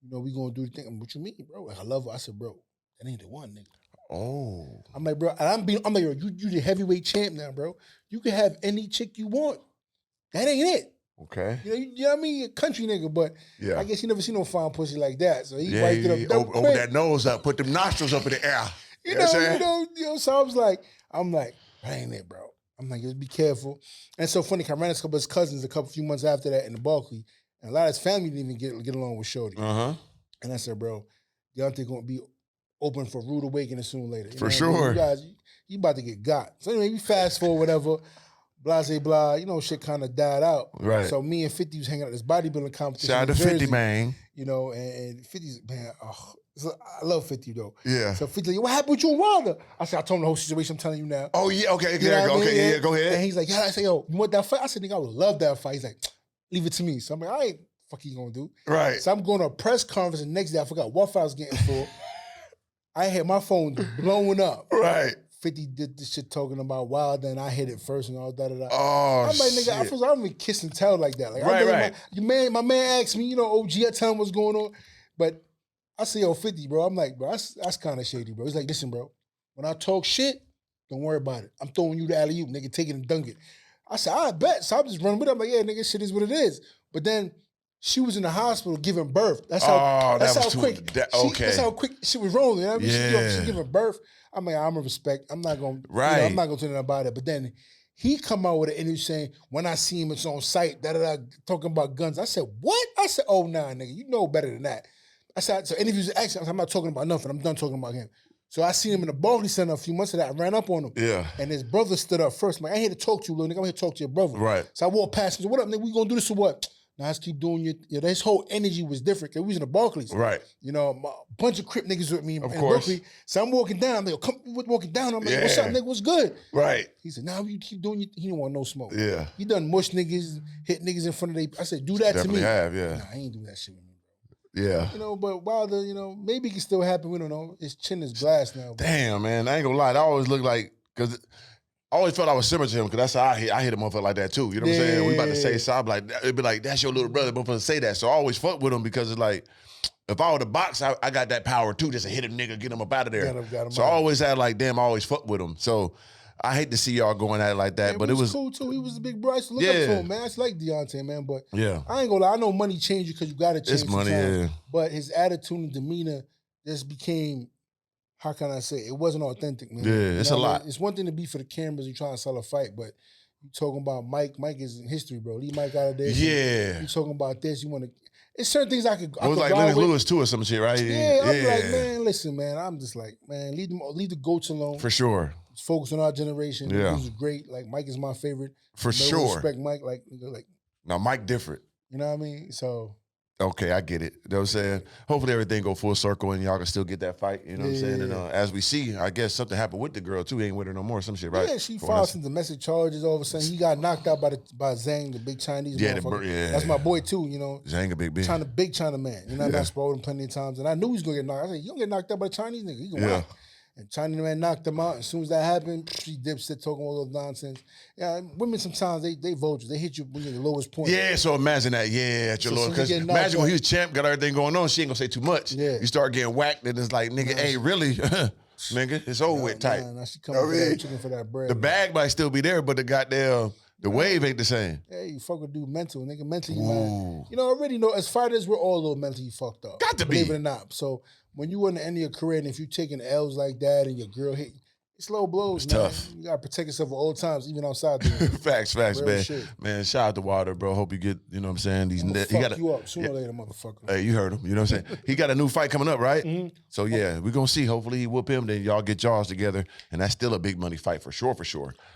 You know, we gonna do the thing. What you mean, bro? Like, I love her. I said, bro, that ain't the one, nigga. Oh. I'm like, bro, and I'm like, you the heavyweight champ now, bro. You can have any chick you want. That ain't it. Okay. You know what I mean? A country nigga, but I guess you never seen no fine pussy like that. So he wiped it up. Open that nose up, put them nostrils up in the air. You know, so I was like, that ain't it, bro. I'm like, just be careful. And it's so funny, I ran a couple of his cousins a few months after that in the Barclay, and a lot of his family didn't even get along with Shorty. And I said, bro, Deontay gonna be open for rude awakening sooner or later. For sure. You guys, you about to get got. So anyway, we fast forward, whatever, blase blah, you know, shit kind of died out. Right. So me and 50 was hanging out at this bodybuilding competition. Shout out to 50, man. You know, and 50's, man, I love 50 though. Yeah. So 50, what happened with you and Wilder? I said, I told him the whole situation I'm telling you now. Oh, yeah, okay, you know okay, go ahead. And he's like, yeah, I said, yo, you want that fight? I said, nigga, I would love that fight. He's like, leave it to me. So I'm like, I ain't fucking gonna do. Right. So I'm going to a press conference the next day. I forgot what fight I was getting for. I had my phone blowing up. Right. 50 did this shit talking about Wilder, and I hit it first and all da-da-da. Oh, I'm like, nigga, I don't even kiss and tell like that. Like, right. My man asked me, you know, OG, I tell him what's going on. But I say, yo, 50, bro. I'm like, bro, that's kind of shady, bro. He's like, listen, bro, when I talk shit, Don't worry about it. I'm throwing you the alley-oop, nigga. Take it and dunk it. I said, I bet. So I'm just running with it. I'm like, yeah, nigga, shit is what it is. But then she was in the hospital giving birth. That's how quick. That's how quick she was rolling. You know what I mean? She giving birth. I'm like, I'm a respect. I'm not gonna I'm not gonna do nothing about it. But then he come out with an interview saying, when I see him, it's on site, talking about guns. I said, what? I said, oh nah, nigga, you know better than that. I said, so interviews are action. I'm not talking about nothing. I'm done talking about him. So I seen him in the Barclays Center a few months ago. I ran up on him. Yeah. And his brother stood up first. I'm like, I ain't here to talk to you, little nigga. I'm here to talk to your brother. Right. So I walked past him. Said, what up, nigga? We gonna do this or what? Now let's keep doing your his whole energy was different. Cause we was in the Barclays. Right. You know, a bunch of Crip niggas with me in course. Berkeley. So I'm walking down. I'm like, come walking down. I'm like, what's up, nigga? What's good? Right. He said, nah, you keep doing he didn't want no smoke. Yeah. He done mush niggas, hit niggas in front of they. I said, do that Definitely to me. have, yeah. Nah, I ain't do that shit with me. Yeah. You know, but Wilder, you know, maybe it can still happen. We don't know. His chin is glass now. Damn, man. I ain't gonna lie. I always look like, because I always felt I was similar to him, because that's how I hit a motherfucker like that too. You know what I'm saying? We about to say something like, it'd be like, that's your little brother, motherfucker say that. So I always fuck with him, because it's like, if I were to box, I got that power too, just to hit a nigga, get him up out of there. Got him so I always had like, damn, I always fuck with him. So I hate to see y'all going at it like that, but it was cool too. He was the big bro. I used to look up to him, man. I used to like Deontay, man. But I ain't gonna lie. I know money changed you because you got to change. It's money, But his attitude and demeanor just became, how can I say, it wasn't authentic, man. Yeah, it's a lot. It's one thing to be for the cameras, you trying to sell a fight, but you talking about Mike. Mike is in history, bro. Leave Mike out of this. Yeah. You talking about this. You want to. It's certain things I could. It was like Lennox Lewis too, or some shit, right? Yeah, I'm like, man, listen, man. I'm just like, man, leave the goats alone. For sure. Let's focus on our generation. Yeah. He was great. Like Mike is my favorite. For sure. Respect Mike. Like. Now Mike different. You know what I mean? So. Okay, I get it. You know what I'm saying? Hopefully everything go full circle and y'all can still get that fight. You know what I'm saying? And as we see, I guess something happened with the girl too. He ain't with her no more. Some shit, right? Yeah, she filed some domestic charges. All of a sudden, he got knocked out by G.A.N.G, the big Chinese motherfucker. That's my boy too. You know, G.A.N.G, a big China man. You know, I spoke him plenty of times, and I knew he was gonna get knocked. I said, "You gonna get knocked out by a Chinese nigga? You gonna win." And China man knocked him out. As soon as that happened, she dipset talking all those nonsense. Yeah, women sometimes they vultures. They hit you when you're at the lowest point. Yeah, so imagine that. Yeah, at your lowest. Because imagine when he was champ, got everything going on, she ain't gonna say too much. Yeah. You start getting whacked, and it's like, nigga, hey, really? Nigga, it's over with type. Now she coming for that bread. The bag might still be there, but the goddamn, the wave ain't the same. Hey, you fuck with dude mental, nigga. Mentally, man. You know, I already know, as fighters, we're all a little mentally fucked up. Got to be. Believe it or not. So, when you in the end of your career, and if you taking L's like that and your girl hit, it's low blows, it's man. Tough. You gotta protect yourself at all times, even outside. Facts, man. Shit. Man, shout out to Wilder, bro. Hope you get, you know what I'm saying? These he got you up sooner or later, motherfucker. Hey, you heard him. You know what I'm saying? He got a new fight coming up, right? Mm-hmm. So yeah, we're gonna see. Hopefully he whoop him, then y'all get y'all together, and that's still a big money fight for sure.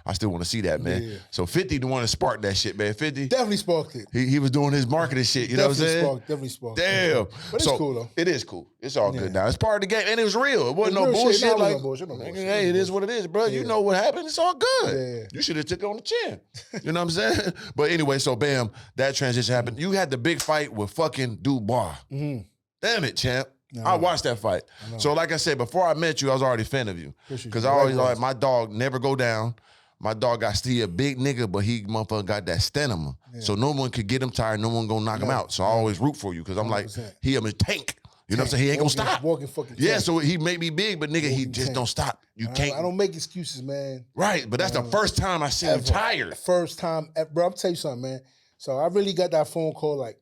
I still want to see that, man. Yeah. So 50 the one that sparked that shit, man. 50 definitely sparked it. He was doing his marketing shit. You know what I'm saying? Definitely sparked. Damn. But it's cool though. It is cool. It's all good now. It's part of the game, and it was real. It wasn't no bullshit. Like, hey, it is what it is, bro. You know what happened? It's all good. Yeah. You should have took it on the chin. You know what I'm saying? But anyway, so bam, that transition happened. You had the big fight with fucking Dubois. Mm-hmm. Damn it, champ. I watched that fight. So like I said, before I met you, I was already a fan of you. Because I always like, my dog never go down. My dog got still a big nigga, but he motherfucker got that stamina. Yeah. So no one could get him tired. No one gonna knock him out. So I always root for you because I'm 100%. Like, he a tank. You know what I'm saying? He ain't gonna stop. Walking fucking yeah, so he may be big, but nigga, he just don't stop. You can't. I don't make excuses, man. Right, but that's the first time I seen him tired. First time, bro. I'm tell you something, man. So I really got that phone call like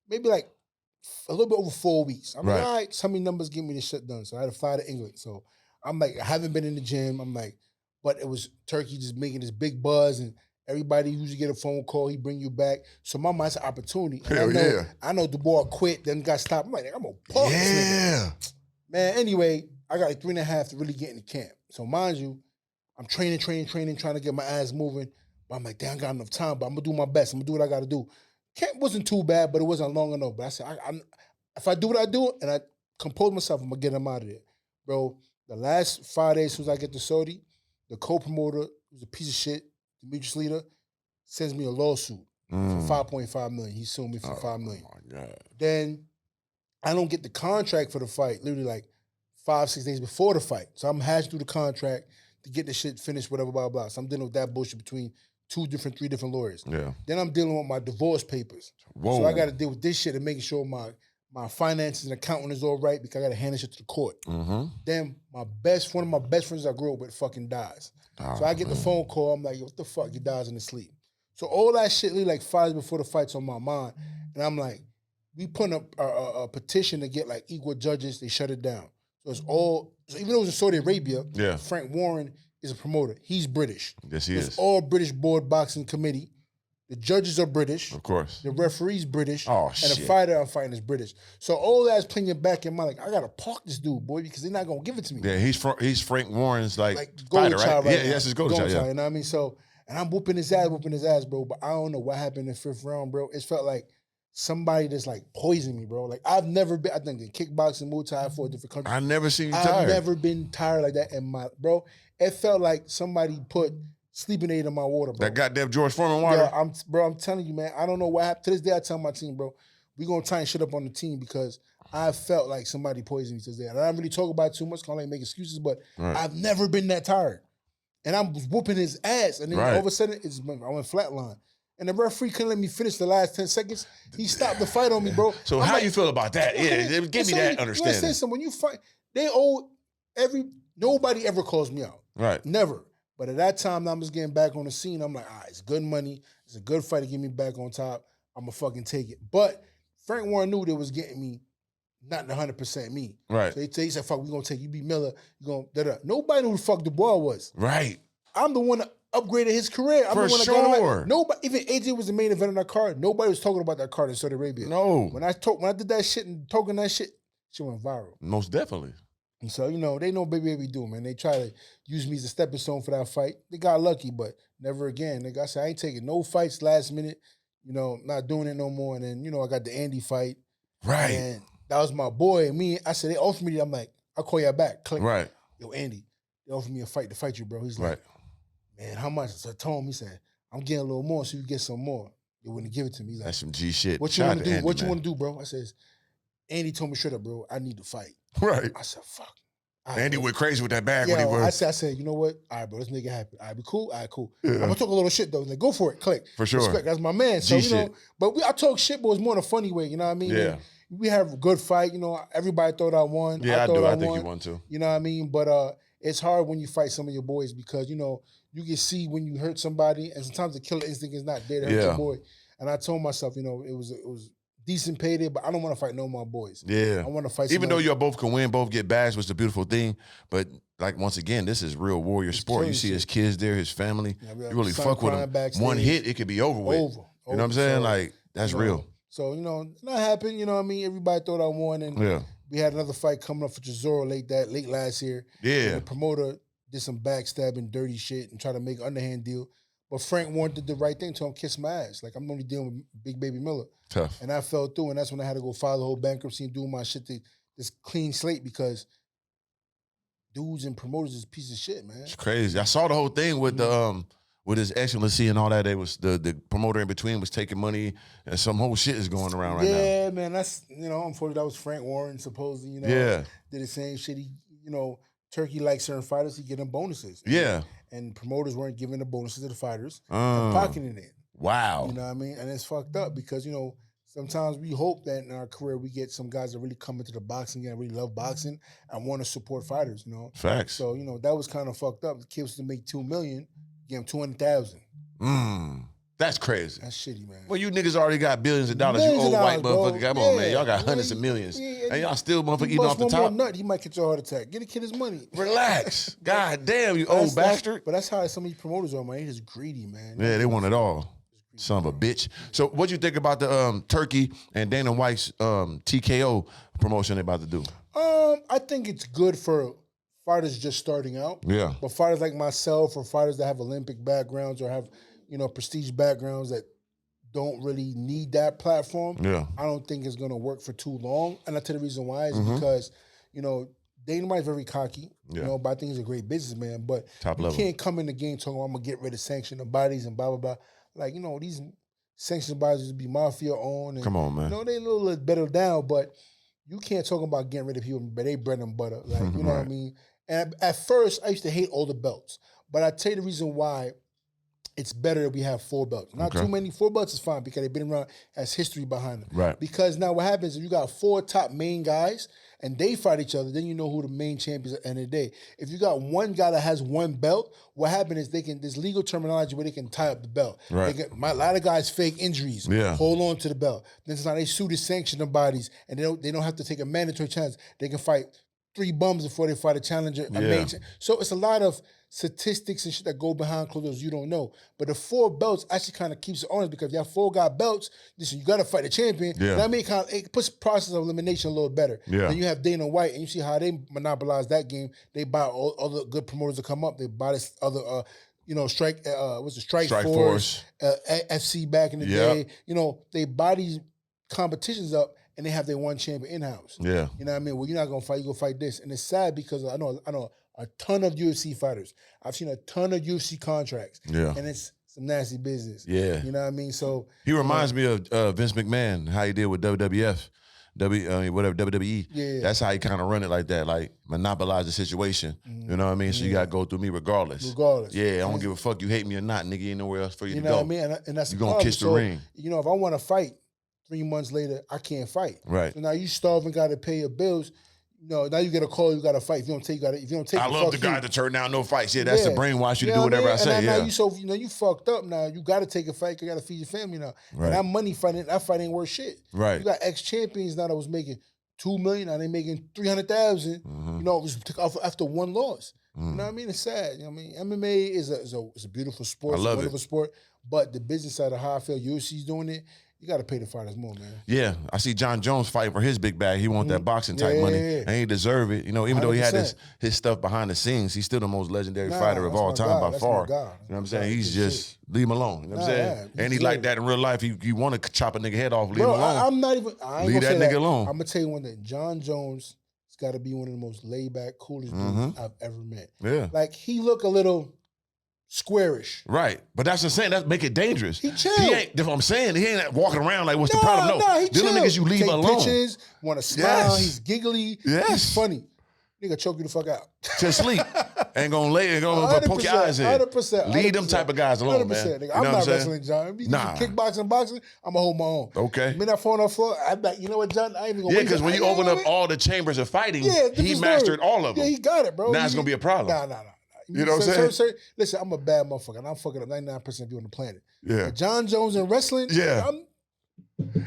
maybe like a little bit over 4 weeks. I'm like, all right, tell me numbers, get me this shit done. So I had to fly to England. So I'm like, I haven't been in the gym. I'm like, but it was Turkey just making this big buzz, and everybody usually get a phone call, he bring you back. So my mind's an opportunity. And I know Dubois quit, then got stopped. I'm like, I'm gonna pause this nigga. Man, anyway, I got like 3.5 to really get in the camp. So mind you, I'm training, trying to get my ass moving. But I'm like, damn, I got enough time, but I'm gonna do my best. I'm gonna do what I gotta do. Camp wasn't too bad, but it wasn't long enough. But I said, if I do what I do and I compose myself, I'm gonna get him out of there. Bro, the last 5 days since I get to Saudi, the co-promoter was a piece of shit, Demetrius Leader, sends me a lawsuit for $5.5 million. He sued me for $5 million. Oh my God. Then I don't get the contract for the fight, literally like 5-6 days before the fight. So I'm hashing through the contract to get the shit finished, whatever, blah, blah. So I'm dealing with that bullshit between 3 different lawyers. Yeah. Then I'm dealing with my divorce papers. Whoa. So I got to deal with this shit and making sure my finances and accounting is all right because I got to hand this shit to the court. Mm-hmm. Then one of my best friends I grew up with fucking dies. So I get the phone call. I'm like, what the fuck? Your dad's in his sleep. So all that shit, like 5 days before the fight's on my mind. And I'm like, we put up a petition to get like equal judges. They shut it down. So it's all, so even though it was in Saudi Arabia, Frank Warren is a promoter. He's British. Yes, he is. It's all British board boxing committee. The judges are British. Of course. The referee's British. Oh, and the fighter I'm fighting is British. So all that's playing back in mind, like, I got to park this dude, boy, because they're not going to give it to me. Yeah, he's Frank Warren's, like fighter, right? Yeah, yes, it's golden child, yeah. You know what I mean? So, and I'm whooping his ass, bro, but I don't know what happened in the 5th round, bro. It felt like somebody just, like, poisoned me, bro. Like, I've never been, I think in kickboxing, Muay Thai, for a different country. I've never seen you tired. I've never been tired like that in my, bro. It felt like somebody put sleeping aid in my water, bro. That goddamn George Foreman water? Yeah, I'm telling you, man, I don't know what happened. To this day, I tell my team, bro, we gonna tighten shit up on the team because I felt like somebody poisoned me to this day. And I don't really talk about it too much, kind of like make excuses, but I've never been that tired. And I'm whooping his ass, and then all of a sudden, I went flatline. And the referee couldn't let me finish the last 10 seconds. He stopped the fight on me, bro. So how you feel about that? Yeah, give me that understanding. Listen, when you fight, nobody ever calls me out. Right. Never. But at that time, I was getting back on the scene. I'm like, it's good money. It's a good fight to get me back on top. I'm going to fucking take it. But Frank Warren knew they was getting me not 100% me. Right. So he said, fuck, we're going to take you. Beat Miller. You're going to Nobody knew who the fuck Dubois was. Right. I'm the one that upgraded his career. I'm For the one that sure. Nobody, even AJ was the main event on that card. Nobody was talking about that card in Saudi Arabia. No. When I did that shit and talking that shit went viral. Most definitely. And so, they know baby do, man. They try to use me as a stepping stone for that fight. They got lucky, but never again. Nigga, I said, I ain't taking no fights last minute, not doing it no more. And then, I got the Andy fight. Right. And that was my boy. And I said, they offered me, I'm like, I'll call you back. Click. Right. Yo, Andy, they offered me a fight to fight you, bro. He's like, man, how much? So I told him, he said, I'm getting a little more, so you get some more. They wouldn't give it to me. He's like, that's some G shit. What you want to do? What you want to do, bro? I says, Andy told me straight up, bro, I need to fight. Right. I said, fuck. Andy went crazy with that bag when he I was. said, you know what? All right, bro, let's make it happen. All right, be cool? All right, cool. Yeah. I'm going to talk a little shit, though. Like, go for it. Click. For sure. Respect. That's my man. So, but I talk shit, but it's more in a funny way, you know what I mean? Yeah. And we have a good fight, everybody thought I won. Yeah, I do. I think you won, too. You know what I mean? But it's hard when you fight some of your boys because, you can see when you hurt somebody, and sometimes the killer instinct is not there to hurt your boy. And I told myself, it was decent payday, but I don't want to fight no more boys. Yeah. I want to fight even though you both can win, both get bags, which is a beautiful thing. But like once again, this is real warrior sport. You see his kids there, his family. Yeah, you really fuck with him. Backstage. One hit, it could be over with. You know what I'm saying? Like, that's real. So, that happened, you know what I mean? Everybody thought I won. And we had another fight coming up for Chisora late last year. Yeah. And the promoter did some backstabbing, dirty shit and tried to make an underhand deal. But Frank Warren did the right thing, told him kiss my ass. Like, I'm only dealing with Big Baby Miller. Tough. And I fell through, and that's when I had to go file the whole bankruptcy and do my shit to this clean slate because dudes and promoters is a piece of shit, man. It's crazy. I saw the whole thing with the with His Excellency and all that. They was the promoter in between was taking money, and some whole shit is going around right now. Yeah, man. That's unfortunately that was Frank Warren supposedly. Did the same shit. He Turkey likes certain fighters. He get them bonuses. Yeah. And promoters weren't giving the bonuses to the fighters and pocketing it. Wow. You know what I mean? And it's fucked up because, sometimes we hope that in our career we get some guys that really come into the boxing and really love boxing and want to support fighters, Facts. So, that was kind of fucked up. The kid was to make $2 million, give him $200,000. That's crazy. That's shitty, man. Well, you niggas already got billions of dollars. You old white motherfucker. Come on, man. Y'all got hundreds of millions. And y'all still motherfucker eating off the top. More nut, he might catch a heart attack. Get a kid his money. Relax. God damn, you old bastard. But that's how some of these promoters are, man. They just greedy, man. Yeah, they want it all. Son of a bitch. So what you think about the Turkey and Dana White's TKO promotion they about to do? I think it's good for fighters just starting out. Yeah. But fighters like myself or fighters that have Olympic backgrounds or have, prestige backgrounds that don't really need that platform, I don't think it's going to work for too long. And I tell you the reason why is because, Dana White's very cocky, but I think he's a great businessman. But top level. You can't come in the game talking, I'm going to get rid of sanction of bodies and blah, blah, blah. Like, these sanctioned bodies would be mafia owned. And, come on, man. They a little better down, but you can't talk about getting rid of people, but they bread and butter. Like, you know what I mean? And at first, I used to hate all the belts. But I tell you the reason why it's better that we have 4 belts. Not too many. 4 belts is fine because they've been around, has history behind them. Right. Because now what happens if you got 4 top main guys and they fight each other, then you know who the main champions at the end of the day. If you got one guy that has 1 belt, what happens is there's legal terminology where they can tie up the belt. Right. A lot of guys fake injuries, hold on to the belt. Then it's now they sue the sanctioning bodies and they don't have to take a mandatory challenge. They can fight 3 bums before they fight a challenger. So it's a lot of statistics and shit that go behind closed doors you don't know. But the 4 belts actually kind of keeps it honest because if you have 4 guy belts, listen, you got to fight the champion. Yeah. That it puts process of elimination a little better. Yeah. Then you have Dana White, and you see how they monopolize that game. They buy all other good promoters to come up. They buy this other, Strike Force, FC back in the day. They buy these competitions up. And they have their 1 champion in-house. Yeah. You know what I mean? Well, you're not going to fight, you're going to fight this. And it's sad because I know a ton of UFC fighters. I've seen a ton of UFC contracts. Yeah. And it's some nasty business. Yeah. You know what I mean? So he reminds me of Vince McMahon, how he did with WWF. WWE. Yeah. That's how he kind of run it like that, like monopolize the situation. You know what I mean? So you gotta go through me regardless. Yeah, I don't give a fuck you hate me or not, nigga. Ain't nowhere else for you to go. You know what I mean? And that's you gonna kiss the ring. If I want to fight, 3 months later, I can't fight. Right. So now you starving, got to pay your bills. Now you get a call, you got to fight. If you don't take, I love the guy to turn down no fights. Yeah, that's to brainwash you to do whatever I say. Now you fucked up. Now you got to take a fight. You got to feed your family now. Right. And that money fighting, that fight ain't worth shit. Right. You got ex-champions now that was making $2 million. Now they making $300,000. It was after 1 loss. You know what I mean? It's sad. You know what I mean? MMA is a beautiful sport. I love it's a wonderful sport. But the business side of how I feel UFC's doing it. You got to pay the fighters more, man. Yeah, I see John Jones fighting for his big bag. He want that boxing type money, and he deserve it. Even though he had his stuff behind the scenes, he's still the most legendary fighter of all time by far. You know what I'm saying? He's just leave him alone. You know what I'm saying? And he's like that in real life. You want to chop a nigga head off, leave him alone. I'm not even. I ain't leave that nigga alone. I'm gonna tell you one thing. John Jones has got to be one of the most laid back, coolest dudes I've ever met. Yeah, like he look a little squarish. Right. But that's what I'm saying. That make it dangerous. He chill. That's what I'm saying. He ain't walking around like, what's the problem? No, he chill. Them niggas you leave Take alone. Pictures, want to smile. Yes. He's giggly. Yes. He's funny. Nigga choke you the fuck out. To sleep. Ain't gonna poke your eyes in. 100%. Leave them type of guys alone, 100%, man. Nigga. I'm not wrestling, John. Kickboxing, boxing, I'm going to hold my own. Okay. Me not falling on the floor, I'm like, you know what, John? I ain't even going to because when you open up all the chambers of fighting, he mastered all of them. Yeah, he got it, bro. Now it's going to be a problem. Nah. You know what I'm saying? Listen, I'm a bad motherfucker, and I'm fucking up 99% of people on the planet. Yeah. But John Jones in wrestling,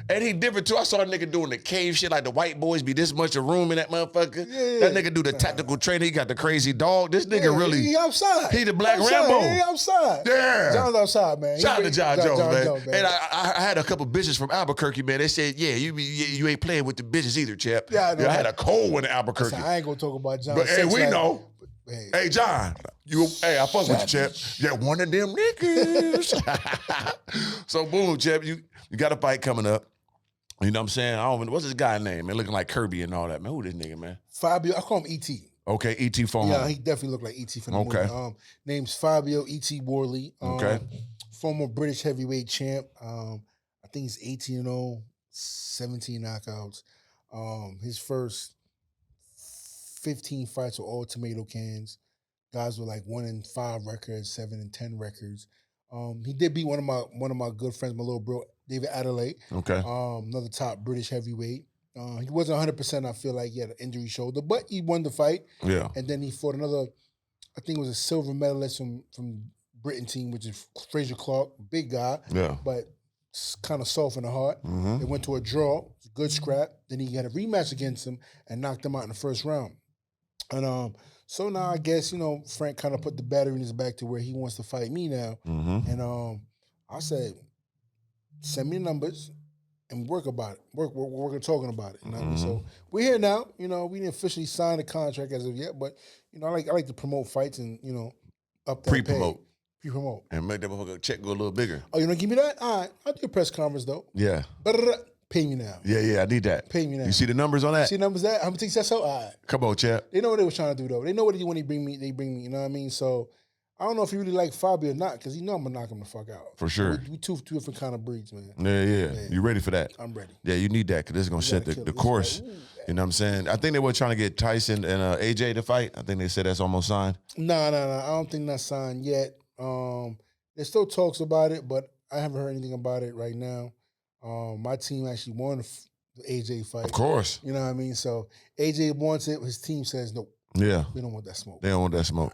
and he different too. I saw a nigga doing the cave shit like the white boys be this much of room in that motherfucker. Yeah. That nigga do the tactical training. He got the crazy dog. This nigga really. He outside. He the Black Rambo. He outside. Yeah. John's outside, man. Shout out to John Jones, man. And I had a couple bitches from Albuquerque, man. They said, you ain't playing with the bitches either, Chap. Yeah, I know. I had a cold one in Albuquerque. Listen, I ain't gonna talk about John. But hey, we know. Hey, John, I fuck with you, Chap. Yeah, one of them niggas. So boom, Chap, you got a fight coming up. You know what I'm saying? I don't even, what's this guy's name, man? Looking like Kirby and all that, man. Who this nigga, man? Fabio, I call him E.T. Okay, E.T. phone. Yeah, he definitely looked like E.T. from the movie. Name's Fabio E.T. Worley. Former British heavyweight champ. I think he's 18-0, 17 knockouts. His first 15 fights were all tomato cans. Guys were like 1-5 records, 7-10 records. He did beat one of my good friends, my little bro, David Adelaide. Okay. Another top British heavyweight. He wasn't 100%, I feel like. He had an injury shoulder, but he won the fight. Yeah. And then he fought another, I think it was a silver medalist from Britain team, which is Fraser Clark, big guy. Yeah. But kind of soft in the heart. They went to a draw, good scrap. Then he had a rematch against him and knocked him out in the first round. And so now I guess, Frank kind of put the battery in his back to where he wants to fight me now. And I said, send me the numbers and work about it. We're talking about it. You know what I mean? So we're here now. We didn't officially sign the contract as of yet, but I like to promote fights and up that pre-promote. Pre-promote. And make that motherfucker check go a little bigger. Oh, you gonna give me that? All right. I'll do a press conference though. Yeah. Pay me now. Yeah, I need that. Pay me now. You see the numbers on that? See the numbers that? How many things that's so? All right. Come on, chap. They know what they were trying to do though. They know what they do when they bring me, you know what I mean? So I don't know if he really like Fabio or not, because I'm gonna knock him the fuck out. For sure. We two different kind of breeds, man. Yeah. You ready for that? I'm ready. Yeah, you need that, because this is gonna set the course. You know what I'm saying? I think they were trying to get Tyson and AJ to fight. I think they said that's almost signed. No. I don't think that's signed yet. There's still talks about it, but I haven't heard anything about it right now. My team actually won the AJ fight. Of course. You know what I mean? So AJ wants it. His team says no. Yeah. We don't want that smoke. They don't want that smoke.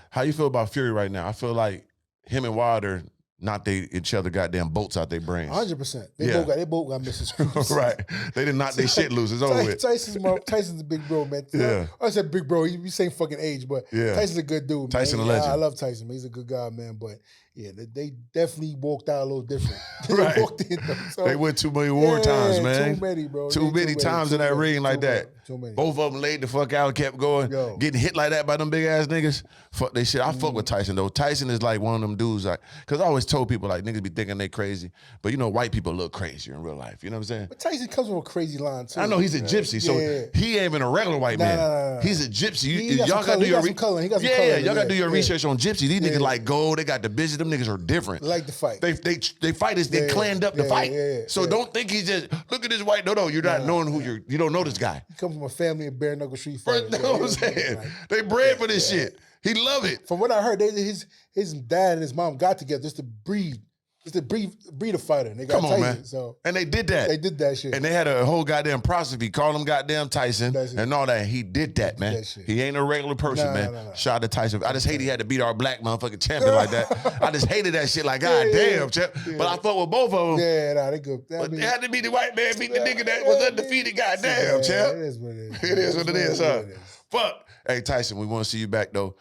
How you feel about Fury right now? I feel like him and Wilder knocked each other goddamn bolts out their brains. 100%. They both got missing screws. Right. They did not their shit loose. It's over with. Tyson's a big bro, man. Yeah. I said big bro. You saying fucking age, but yeah. Tyson's a good dude, man. Tyson a legend. I love Tyson, man. He's a good guy, man. But yeah, they definitely walked out a little different. Right. They walked in, so, they went too many war times, man. Too many, bro. Too many times in that ring like that. Too many. Both of them laid the fuck out and kept going. Yo. Getting hit like that by them big ass niggas. Fuck they shit. I fuck with Tyson though. Tyson is like one of them dudes like, cause I always told people like niggas be thinking they crazy, but you know white people look crazier in real life. You know what I'm saying? But Tyson comes from a crazy line too. I know he's a gypsy, so he ain't even a regular white man. Nah. He's a gypsy. Y'all gotta do your research. Y'all gotta do your research on gypsies. These niggas like gold. They got the bitches. Them niggas are different. Like the fight. They fight as they cleaned up the fight. So don't think he's just look at this white. No, you're not knowing who you don't know this guy. He comes from a family of bare knuckle street fighters. You know what I'm saying? They bred for this shit. He love it. From what I heard, his dad and his mom got together just to breed a fighter. And they got Come on, Tyson, man. So and they did that. They did that shit. And they had a whole goddamn process. He called him goddamn Tyson and all that. He did that, man. He ain't a regular person, man. Shout out to Tyson. I just hate he had to beat our black motherfucking champion like that. I just hated that shit like, god damn, champ. But I fought with both of them. Yeah, they good. But it had to be the white man beat the nigga that was undefeated, goddamn, champ. It is what it is. It is what it is, huh? Fuck. Hey, Tyson, we want to see you back, though.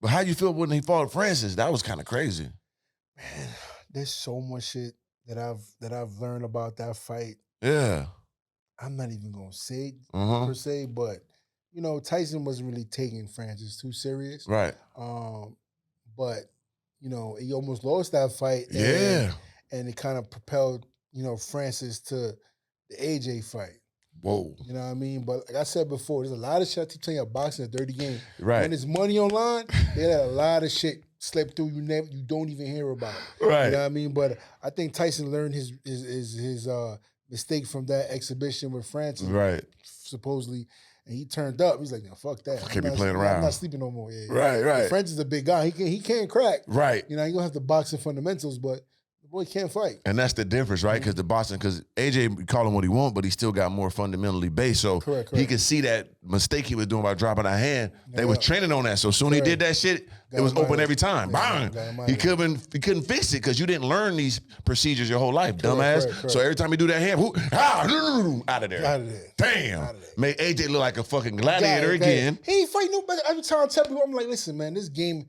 But how you feel when he fought Francis? That was kind of crazy. Man, there's so much shit that I've learned about that fight. Yeah. I'm not even gonna say per se, but you know, Tyson wasn't really taking Francis too serious. Right. But you know, he almost lost that fight. And it kind of propelled, you know, Francis to the AJ fight. Whoa. You know what I mean? But like I said before, there's a lot of shit I keep telling you, boxing a dirty game. Right. When there's money online, they let a lot of shit slip through you don't even hear about. Right. You know what I mean? But I think Tyson learned his mistake from that exhibition with Francis. Right. Supposedly. And he turned up. He's like, no, fuck that. I can't be playing around. I'm not sleeping no more. Yeah. Right. Francis is a big guy. He can't crack. Right. You know, he gonna have to box in fundamentals, but the boy can't fight. And that's the difference, right? Because because AJ call him what he want, but he still got more fundamentally based. So correct. He could see that mistake he was doing by dropping that hand. They was training on that. So soon he did that shit, it was open every time. Bang! He couldn't fix it because you didn't learn these procedures your whole life, dumbass. Correct. So every time he do that hand, out of there. Out of there. Damn. Out of there. Made AJ look like a fucking gladiator again. He ain't fighting nobody. I'm trying to tell people, I'm like, listen, man, this game,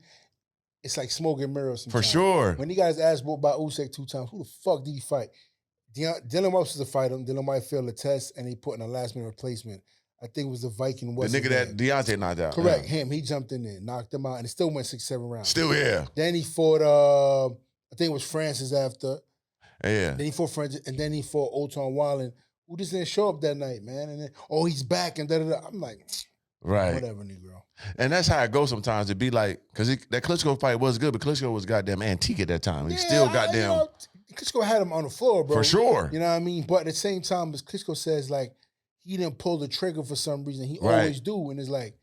it's like smoke and mirrors sometimes. For sure. When he got his ass whooped by Usyk 2 times, who the fuck did he fight? Dylan White was to fight him. Dylan White failed the test, and he put in a last-minute replacement. I think it was the Viking. The nigga that Deontay knocked out. Correct. Him. He jumped in there, knocked him out, and it still went 6-7 rounds. Still, yeah. Then he fought, I think it was Francis after. Yeah. Then he fought Francis, and then he fought OoTO and Wilder, who just didn't show up that night, man. And then, he's back, and da-da-da. I'm like, right. Whatever, Negro. And that's how it goes sometimes. It'd be like, because that Klitschko fight was good, but Klitschko was goddamn antique at that time. He still goddamn. Klitschko had him on the floor, bro. For sure. You know what I mean? But at the same time, as Klitschko says, like, he didn't pull the trigger for some reason. He always do. And it's like,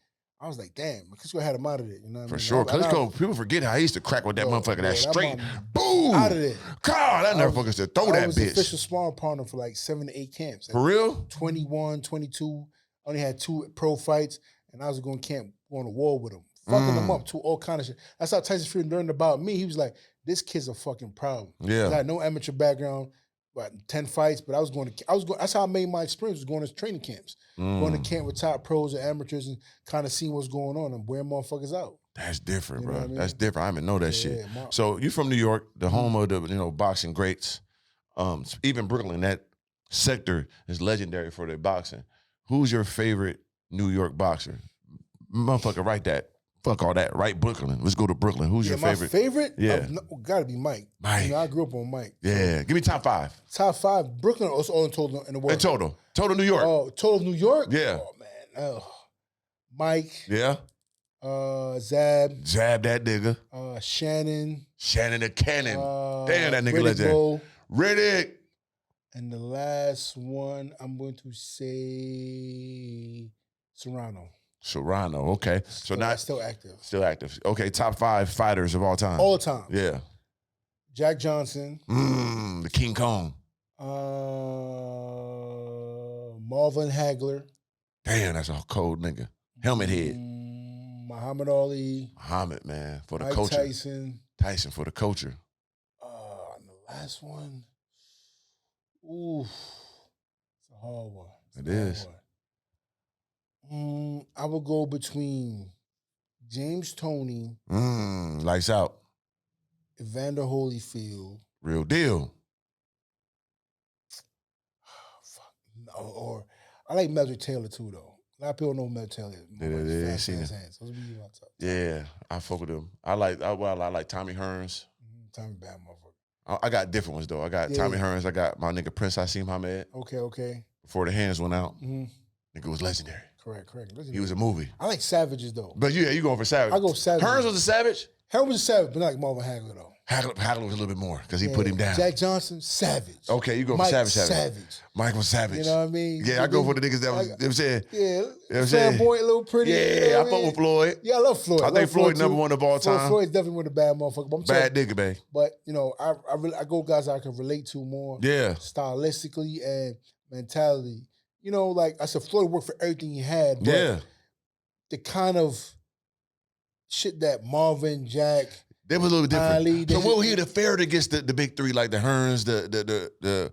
I was like, damn, Klitschko had him out of it. You know what I mean? For sure. Klitschko, people forget how he used to crack with that motherfucker, that straight. Boom! Out of there. God, that motherfucker used to throw that bitch. I was official sparring partner for like 7 to 8 camps. For real? 21, 22. Only had 2 pro fights. And I was going to camp, going to war with him. Fucking him up to all kind of shit. That's how Tyson Fury learned about me. He was like, this kid's a fucking problem. Yeah. I had no amateur background, but 10 fights, but I was going, that's how I made my experience, was going to training camps. Going to camp with top pros and amateurs and kind of seeing what's going on and wearing motherfuckers out. That's different, You know bro. what I mean? That's different. I didn't know that shit. So you from New York, the home of the boxing greats. Even Brooklyn, that sector is legendary for their boxing. Who's your favorite New York boxer? Motherfucker, write that. Fuck all that. Write Brooklyn. Let's go to Brooklyn. Who's your favorite? My favorite? Yeah. Gotta be Mike. Mike. You know, I grew up on Mike. Yeah. Give me top 5. Top 5. Brooklyn or all in total in the world? In total. Total New York. Oh, total New York? Yeah. Oh, man. Mike. Yeah. Zab. Zab that nigga. Shannon. Shannon the Cannon. Damn, that nigga legend. Riddick. And the last one, I'm going to say Serrano. Serrano, okay. So now still active. Still active. Okay, top 5 fighters of all time. All time. Yeah. Jack Johnson. The King Kong. Marvin Hagler. Damn, that's a cold nigga. Helmet head. Muhammad Ali. Muhammad, man, for the Mike culture. Tyson. Tyson for the culture. And the last one. Ooh, it's a hard one. It is. I would go between James Toney. Lights out. Evander Holyfield. Real deal. Or I like Melvin Taylor too, though. A lot of people know Melvin Taylor. Fast hands. Those would be my top. Yeah, I fuck with him. I like Tommy Hearns. Tommy bad motherfucker. I got different ones though. I got Tommy Hearns. I got my nigga Prince Hasim Hamed. Okay. Before the hands went out, nigga was legendary. Correct. Legendary. He was a movie. I like Savages though. But yeah, you going for Savage? I go Savage. Hearns was a Savage. Hearns was a Savage, but not like Marvin Hagler though. Hagler was a little bit more because he put him down. Jack Johnson, Savage. Okay, you go Mike, for Savage. Mike was Savage. You know what I mean? Yeah, I go for the niggas that was, you know what I'm saying? Yeah, flamboyant, a little pretty. Yeah, you know I fuck with Floyd. Yeah, I love Floyd. I think Floyd number one of all time. Floyd's definitely one of the bad motherfuckers. But Bad nigga, man. But, you know, I go guys I can relate to more. Yeah. Stylistically and mentality. You know, like I said, Floyd worked for everything he had. But the kind of shit that Marvin, Jack... They was a little different. Ali, so what he the fared against the big three, like the Hearns, the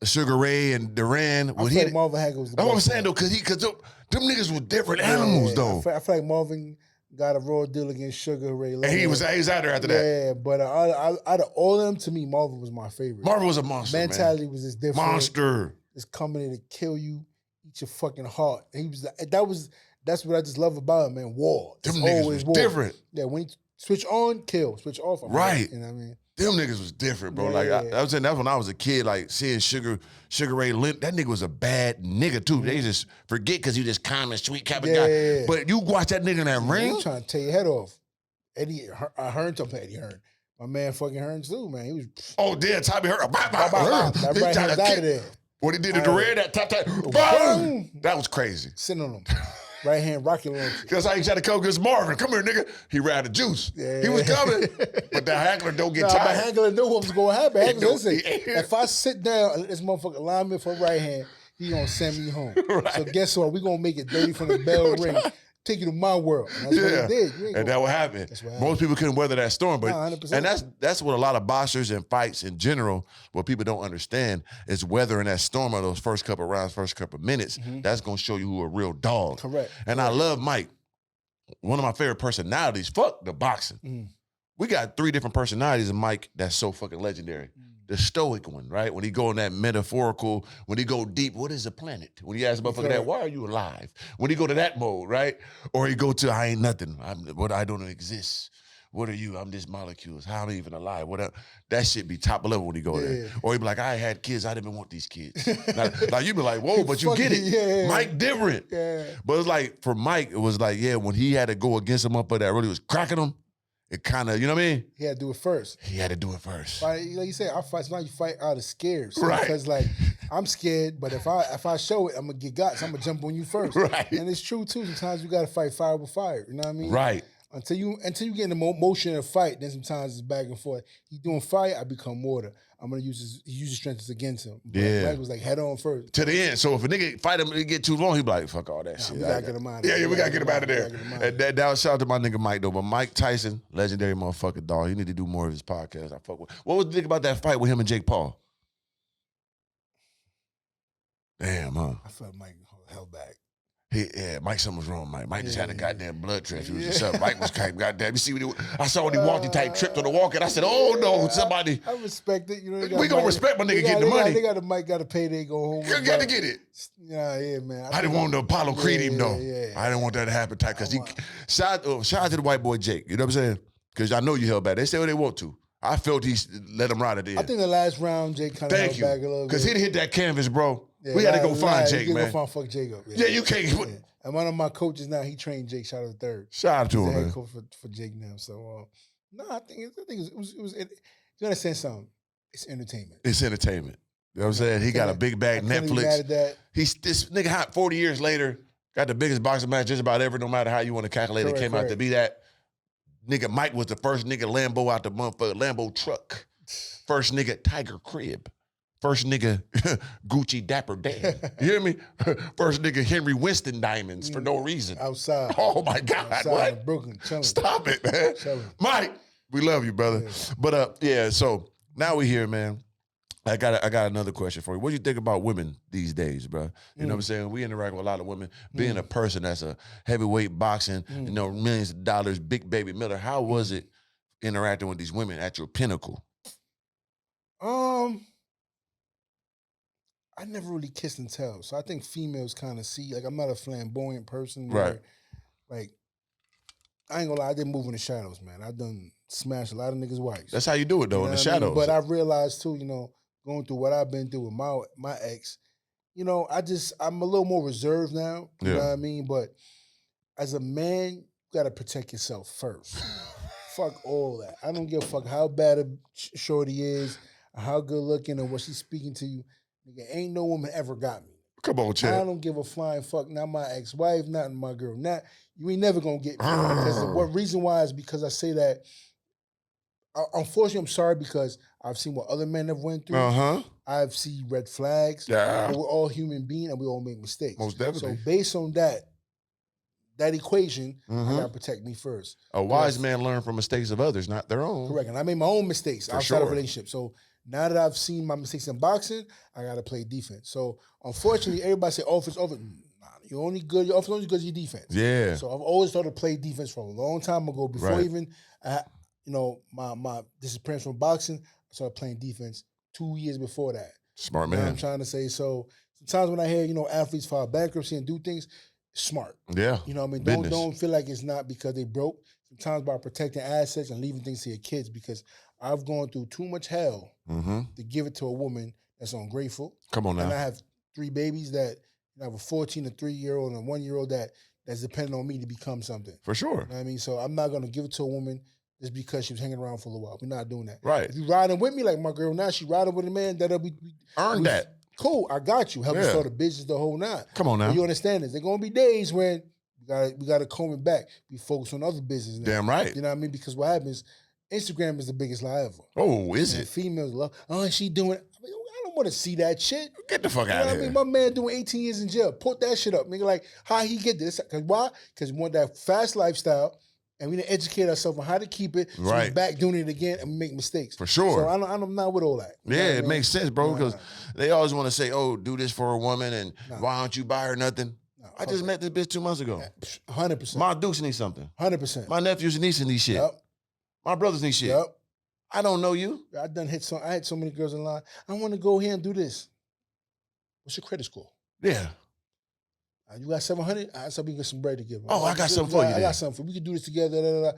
Sugar Ray and Duran? I feel like Marvin Hagler was the best. That's what I'm saying though, because them niggas were different animals though. I feel like Marvin got a raw deal against Sugar Ray. And he was out there after that. Yeah, but out of all of them, to me, Marvin was my favorite. Marvin was a monster. Mentality man. was just different. Monster. Just coming in to kill you, eat your fucking heart. And he was that's what I just love about him, man. War. Them niggas was different. Yeah, when he switch on, kill. Switch off. Right. You know what I mean? Them niggas was different, bro. Like I was saying, that's when I was a kid, like seeing Sugar Ray limp. That nigga was a bad nigga too. They just forget because he just calm and sweet kind of guy. But you watch that nigga in that ring. He trying to tear your head off. Eddie Hearn. My man fucking Hearns too, man. He was. Oh, damn, Tommy Hearn. That right hand out of there. What he did to the red, that tap. Boom! That was crazy. Sitting on him. Right hand rocket launcher. That's how he tried to come against Marvin. Come here, nigga. He ran the juice. Yeah. He was coming. But the Hagler don't get tired. But Hagler knew what was going to happen. Hagler, listen, if I sit down and let this motherfucker line me for right hand, he going to send me home. Right. So guess what? We going to make it dirty from the bell ring. Take you to my world. And that's what he did. And that what happened. Most people couldn't weather that storm. But 100%. And that's what a lot of boxers and fights in general, what people don't understand is weathering that storm of those first couple rounds, first couple minutes. That's going to show you who a real dog. Correct. And I love Mike. One of my favorite personalities. Fuck the boxing. We got 3 different personalities in Mike that's so fucking legendary. The stoic one, right? When he go in that metaphorical, when he go deep, what is a planet? When he ask a motherfucker that, why are you alive? When he go to that mode, right? Or he go to, I ain't nothing. I don't exist. What are you? I'm just molecules. How am I even alive? What? That shit be top level when he go there. Or he be like, I had kids. I didn't even want these kids. Like you be like, whoa, but you get it. Yeah. Mike different. Yeah. But it's like, for Mike, it was like, when he had to go against him up, but that really was cracking him. It kind of, you know what I mean? He had to do it first. He had to do it first. Like you said, I fight. Sometimes you fight out of scared. So right. Because like I'm scared, but if I show it, I'm gonna get got. So I'm gonna jump on you first. Right. And it's true too. Sometimes you gotta fight fire with fire. You know what I mean? Right. Until you get in the motion of fight, then sometimes it's back and forth. He's doing fire, I become water. I'm gonna use his strengths against him. But Mike was like head on first. To the end. So if a nigga fight him and it get too long, he be like, fuck all that shit. We gotta get him out of there. Yeah, we gotta get him out of there. And that was shout out to my nigga Mike though. But Mike Tyson, legendary motherfucker dog. He need to do more of his podcast. I fuck with. What was the thing about that fight with him and Jake Paul? Damn, huh? I felt Mike held back. Mike, something was wrong, Mike. Mike just had a goddamn blood transfusion. Yeah. Mike was kind of goddamn. You see what I saw when he walked, he type tripped on the walk, and I said, oh no, somebody. I respect it. You know, we gonna respect my nigga getting the money. They got the Mike got to pay, they go home. You got to get it. Yeah, man. I didn't want the Apollo Creed him though. I didn't want that to happen tight because shout out to the white boy Jake. You know what I'm saying? Because I know you held back. They say what they want to. I felt he let him ride at the end. I think the last round, Jake kind of held back a little bit. Because he didn't hit that canvas, bro. Yeah, we had to go find Jake, man. Go find fuck Jacob. Yeah, you can't. Yeah. And one of my coaches now, he trained Jake. Shout out to Third. Shout out to him, man. Coach for Jake now. So, I think it was. You understand something? It's entertainment. It's entertainment. You know what I'm saying? He got a big bag Netflix. Mad at that. This nigga hot 40 years later, got the biggest boxing match just about ever, no matter how you want to calculate it, came out to be that. Nigga Mike was the first nigga Lambo out the motherfucker Lambo truck. First nigga, Tiger Crib. First nigga, Gucci Dapper Dan. You hear me? First nigga, Henry Winston diamonds for no reason. Outside. Oh my God, Outside what? in Brooklyn, chilling. Stop it, man. Chilling. Mike, we love you, brother. Yeah. But yeah, so now we here, man. I got another question for you. What do you think about women these days, bro? You know what I'm saying? We interact with a lot of women. Being a person that's a heavyweight boxing, you know, millions of dollars, big baby Miller, how was it interacting with these women at your pinnacle? I never really kissed and tell, so I think females kind of see. Like, I'm not a flamboyant person, Right? Like, I ain't gonna lie, I didn't move in the shadows, man. I done smashed a lot of niggas' wives. That's how you do it, though, in the shadows. But I realized too, you know, going through what I've been through with my ex, you know, I'm a little more reserved now. You know what I mean? But as a man, you gotta protect yourself first. Fuck all that. I don't give a fuck how bad a shorty is, or how good looking, or what she's speaking to you. Nigga, ain't no woman ever got me. Come on, Chad. I don't give a flying fuck. Not my ex-wife, not my girl. Not you ain't never gonna get me. Because what reason why is because I say that. Unfortunately, I'm sorry because I've seen what other men have went through. I've seen red flags. Yeah. We're all human beings and we all make mistakes. Most definitely. So based on that equation, I gotta protect me first. A wise man learns from mistakes of others, not their own. Correct. And I made my own mistakes outside of relationships. So now that I've seen my mistakes in boxing, I gotta play defense. So unfortunately, everybody say offense. Nah, you're only good. Your offense only good as your defense. Yeah. So I've always started to play defense from a long time ago. Before even you know, my disappearance from boxing, I started playing defense 2 years before that. Smart man. You know what I'm trying to say? So sometimes when I hear, you know, athletes file bankruptcy and do things, smart. Yeah. You know what I mean? Business. Don't feel like it's not because they broke. Sometimes by protecting assets and leaving things to your kids, because I've gone through too much hell to give it to a woman that's ungrateful. Come on now. And I have 3 babies that I have a 14, a 3-year-old, and a 1-year-old that's dependent on me to become something. For sure. You know what I mean? So I'm not gonna give it to a woman just because she was hanging around for a little while. We're not doing that. Right. If you riding with me, like my girl now, she riding with a man, that'll be earn that. Cool, I got you. Help me start a business, the whole nine. Come on now. But you understand this? There's gonna be days when we gotta comb it back. We focus on other business now. Damn right. You know what I mean? Because what happens, Instagram is the biggest lie ever. Oh, is And it? females love, she doing it. I don't want to see that shit. Get the fuck You know out what of I here. mean? My man doing 18 years in jail. Put that shit up. Nigga, like, how he get this? Cause why? Because we want that fast lifestyle. And we didn't educate ourselves on how to keep it. So we're back doing it again and we make mistakes. For sure. So I'm not with all that. You know Yeah, what I it mean? makes sense, bro, because they always want to say, oh, do this for a woman and why don't you buy her nothing? I just met this bitch 2 months ago. 100%. My dukes need something. 100%. My nephews and nieces need shit. Yep. My brothers need shit. Yep. I don't know you. I had so many girls in line. I want to go here and do this. What's your credit score? Yeah. You got 700? I said we can get some bread to give. Oh, I got something for you. I got something for you. We can do this together. Da, da, da.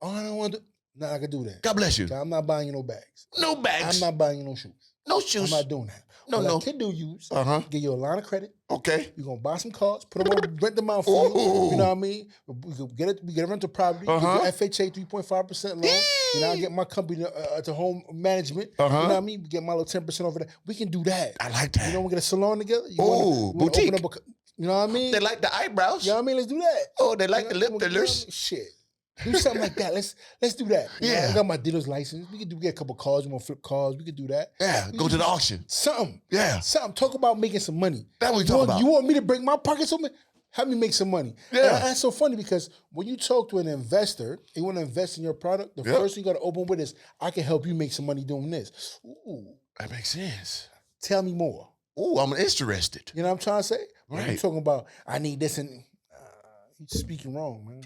Oh, I don't want to. No, I can do that. God bless you. I'm not buying you no bags. No bags. I'm not buying you no shoes. No shoes. I'm not doing that. No, what no. I can do use, give you a line of credit. Okay. You're going to buy some cars, put them on, rent them out for you. You know what I mean? We get a rental property, get your FHA 3.5% loan. You know, I get my company to home management. You know what I mean? We get my little 10% over there. We can do that. I like that. You know, we get a salon together. You boutique. Open up you know what I mean? They like the eyebrows. You know what I mean? Let's do that. Oh, they like the lip You know fillers. what I mean? Shit. Do something like that. Let's do that. You know, I got my dealer's license. We could get a couple cars. We want to flip cars. We could do that. Yeah, go to the auction. Something. Yeah. Something. Talk about making some money. That's what we talking about. You want me to break my pockets open? Help me make some money. Yeah. And that's so funny because when you talk to an investor, you want to invest in your product, the first thing you got to open with is, I can help you make some money doing this. Ooh. That makes sense. Tell me more. Ooh, I'm interested. You know what I'm trying to say? Right. You're talking about, I need this and you're speaking wrong, man.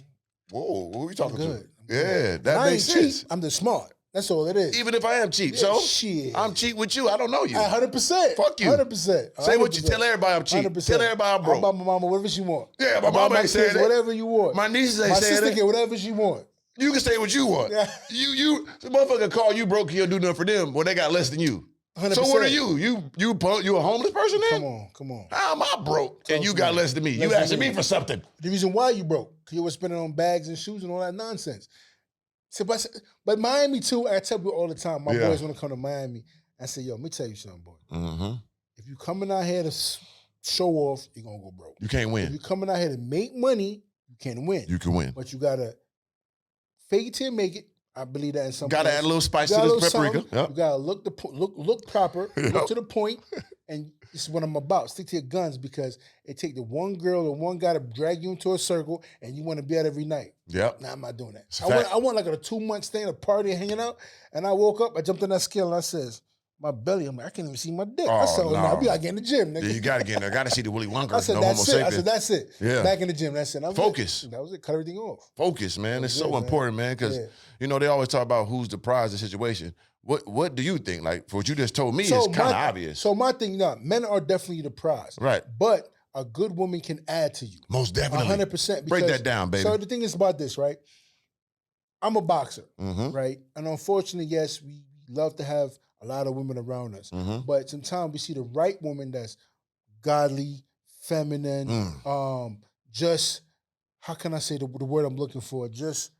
Whoa, who are you talking to? Yeah, that makes sense. Cheap, I'm the smart. That's all it is. Even if I am cheap. So shit. I'm cheap with you. I don't know you. 100%. Fuck you. 100%. Say what you tell everybody I'm cheap. 100%. Tell everybody I'm broke. I buy my mama whatever she want. Yeah, my mama ain't saying that. Whatever you want. My nieces ain't my saying sister that. get whatever she want. You can say what you want. Yeah. The motherfucker call you broke, he'll do nothing for them when they got less than you. 100%. So what are you? You a homeless person then? Come on. How am I broke and you got less than me? You asking me for something. The reason why you broke, because you were spending on bags and shoes and all that nonsense. So, but Miami too, I tell people all the time, my boys want to come to Miami. I say, yo, let me tell you something, boy. If you coming out here to show off, you're going to go broke. You can't win. If you coming out here to make money, you can win. You can win. But you got to fake it till you make it, I believe that in some Gotta points. add a little spice You to got a this little paprika. something. Yep. You gotta look proper, Yep. look to the point, and this is what I'm about. Stick to your guns because it take the one girl and one guy to drag you into a circle, and you want to be out every night. Yep. Nah, I'm not doing that. It's a fact. I want like a 2-month stay in a party and hanging out, and I woke up, I jumped on that scale, and I says, my belly, I'm like, I can't even see my dick. I said, Oh, nah, no. I be like in the gym, nigga. Yeah, you gotta get in there. Gotta see the Willy Wonka. I said, no that's homo it. I sapien. said, that's it. Yeah. Back in the gym. That's it. Focus. That was it. Cut everything off. Focus, man. It's That's so it, man. important, man, because you know they always talk about who's the prize of the situation. What do you think? Like for what you just told me, it's kind of obvious. So my thing, men are definitely the prize, Right? But a good woman can add to you. Most definitely, 100%. Break that down, baby. So the thing is about this, right? I'm a boxer, Mm-hmm. right? And unfortunately, yes, we love to have a lot of women around us, Mm-hmm. but sometimes we see the right woman that's godly, feminine, just how can I say the word I'm looking for? Just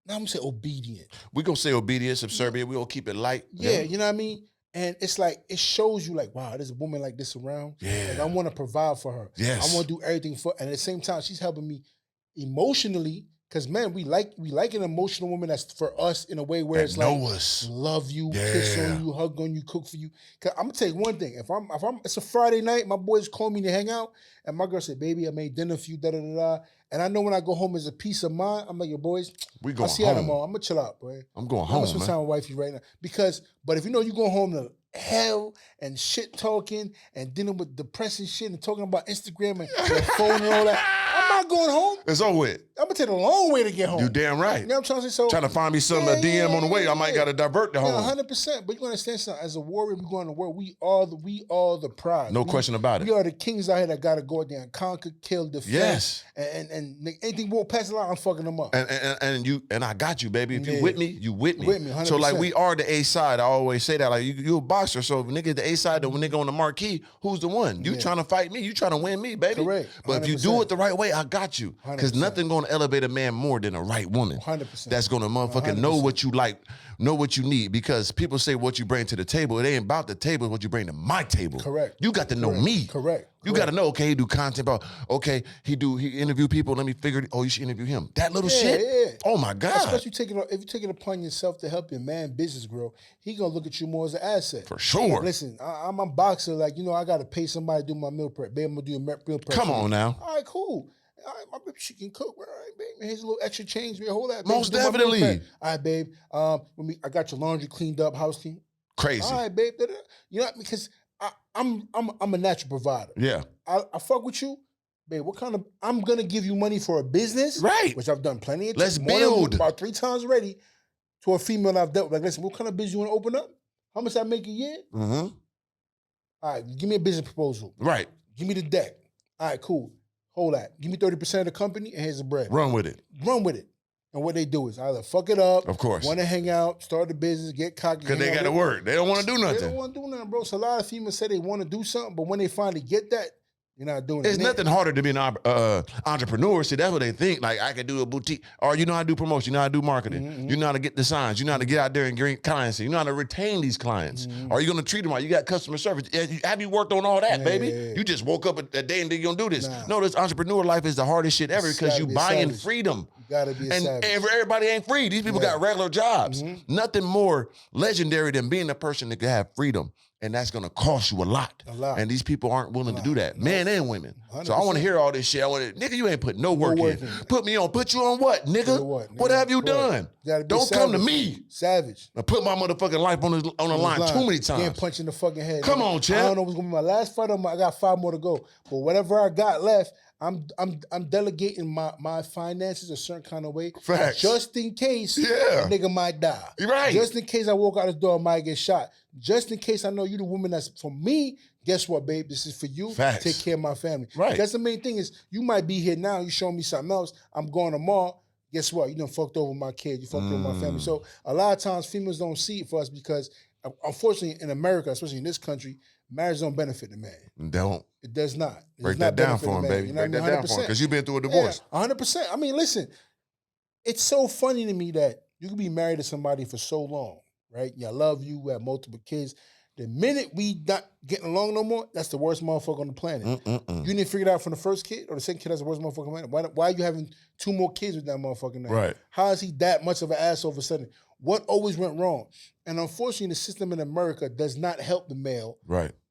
now I'm gonna say obedient. We gonna say obedient, subservient. We gonna keep it light. Yeah, you know what I mean? And it's like, it shows you like, wow, there's a woman like this around. Yeah. Like I want to provide for her. Yes. I want to do everything for, and at the same time, she's helping me emotionally. Because man, we like an emotional woman that's for us in a way where That it's like know us. love you, kiss on you, hug on you, cook for you. Cause I'm gonna tell you one thing. If I'm it's a Friday night, my boys call me to hang out, and my girl said, baby, I made dinner for you, da da da da. And I know when I go home as a peace of mind, I'm like, your boys, We I'll going see you home. tomorrow. I'm gonna chill out, boy. I'm going I'm home, gonna spend man. time with wifey right now. But if you know you're going home to hell and shit talking and dealing with depressing shit and talking about Instagram and your phone and all that, I'm not going home. It's over with. I'm gonna take a long way to get home. You damn right. You know what I'm trying to say? So Trying to find me some a DM on the way. I might gotta divert the home. 100%. But you understand something? As a warrior, we go in the world. We are the prize. No question about it. We are the kings out here that gotta go out there and conquer, kill, defend. Yes. And anything won't pass the line, I'm fucking them up. And I got you, baby. If you Yeah. with me, you with me. With me, 100%. So like we are the A side. I always say that. Like you a boxer, so if nigga the A side, then when nigga on the marquee, who's the one? You trying to fight me? You trying to win me, baby? Correct. But if you do it the right way, I got you. Because 100%. nothing gonna elevate a man more than a right woman. 100%. That's gonna motherfucking 100%. know what you like, know what you need. Because people say what you bring to the table. It ain't about the table, it's what you bring to my table. Correct. You got to know me. Correct. You got to know, okay, he do content about, okay, he interview people, let me figure it, oh, you should interview him. That little shit? Yeah. Oh my God. Especially if you take it upon yourself to help your man business grow, he gonna look at you more as an asset. For sure. Listen, I'm a boxer, like, I gotta pay somebody to do my meal prep. Babe, I'm gonna do a meal prep. Come for on you. now. All right, cool. All right, my baby, she can cook. All right, babe, here's a little extra change. Man, hold that. Babe, Most do my meal definitely. prep. All right, babe. I got your laundry cleaned up, house clean. Crazy. All right, babe. Da-da. You know, because I'm a natural provider. Yeah. I fuck with you, babe. What kind of? I'm gonna give you money for a business, Right. Which I've done plenty of. Let's more than build. about 3 times already. To a female I've dealt with, like, listen, what kind of business you want to open up? How much I make a year? Mm-hmm. All right, give me a business proposal. Right. Give me the deck. All right, cool. Hold that. Give me 30% of the company, and here's the bread. Run with it. Run with it. And what they do is either fuck it up, Of course. want to hang out, start the business, get cocky. Because they hang out got to with- work. They don't want to do They don't nothing. want to do nothing, bro. So a lot of females say they want to do something, but when they finally get that, you're not doing It's it. nothing harder to be an entrepreneur. See, that's what they think. Like, I could do a boutique. Or you know how to do promotion. You know how to do marketing. Mm-hmm. You know how to get the signs. You know how to get out there and get clients. You know how to retain these clients. Mm-hmm. Are you going to treat them right? You got customer service. Have you worked on all that, baby? Yeah. You just woke up a day and then you're going to do this. Nah. No, this entrepreneur life is the hardest shit ever because Gotta you be a buying savage. freedom. You gotta be a And savage. everybody ain't free. These people got regular jobs. Mm-hmm. Nothing more legendary than being a person that can have freedom. And that's gonna cost you a lot. A lot. And these people aren't willing to do that, men and women. So I 100%. want to hear all this shit. Nigga, you ain't put no work work in. in. Put me on. Put you on what, nigga? What, What nigga? have you What? done? You gotta be Don't come to savage. me. Savage. I put my motherfucking life on the line too many Getting times. punched in the fucking head. Come man. on, champ. I don't know what's gonna be my last fight. I got 5 more to go. But whatever I got left, I'm delegating my finances a certain kind of way. Facts. Just in case Yeah. a nigga might die. You're right. Just in case I walk out this door, I might get shot. Just in case I know you the woman that's for me. Guess what, babe? This is for you. Facts. Take care of my family. Right. That's the main thing is you might be here now. You show me something else. I'm going tomorrow. Guess what? You done fucked over my kid. You fucked over my family. So a lot of times females don't see it for us because unfortunately in America, especially in this country, marriage don't benefit the man. Don't It does not. It break does not that down benefit for him, the man. baby. You know what Break I mean? that down for him 100%. because you've been through a divorce. Yeah, 100%. I mean, listen, it's so funny to me that you can be married to somebody for so long, right? I love you, we have multiple kids. The minute we not getting along no more, that's the worst motherfucker on the planet. You didn't figure it out from the first kid or the second kid that's the worst motherfucker on the planet. Why are you having 2 more kids with that motherfucker now? Right. How is he that much of an ass all of a sudden? What always went wrong? And unfortunately, the system in America does not help the male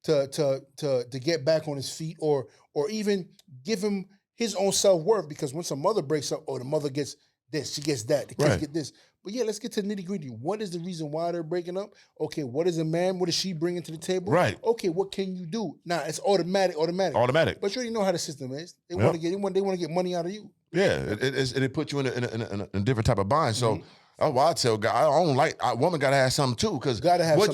to get back on his feet or even give him his own self-worth, because once a mother breaks up, the mother gets this, she gets that, the kids get this. But yeah, let's get to the nitty-gritty. What is the reason why they're breaking up? Okay, what is a man? What is she bringing to the table? Right. Okay, what can you do? Nah, it's automatic. But you already know how the system is. They want to get money out of you. Yeah, it puts you in a different type of bind. So that's why I tell guys, I don't like, a woman got to have something too, because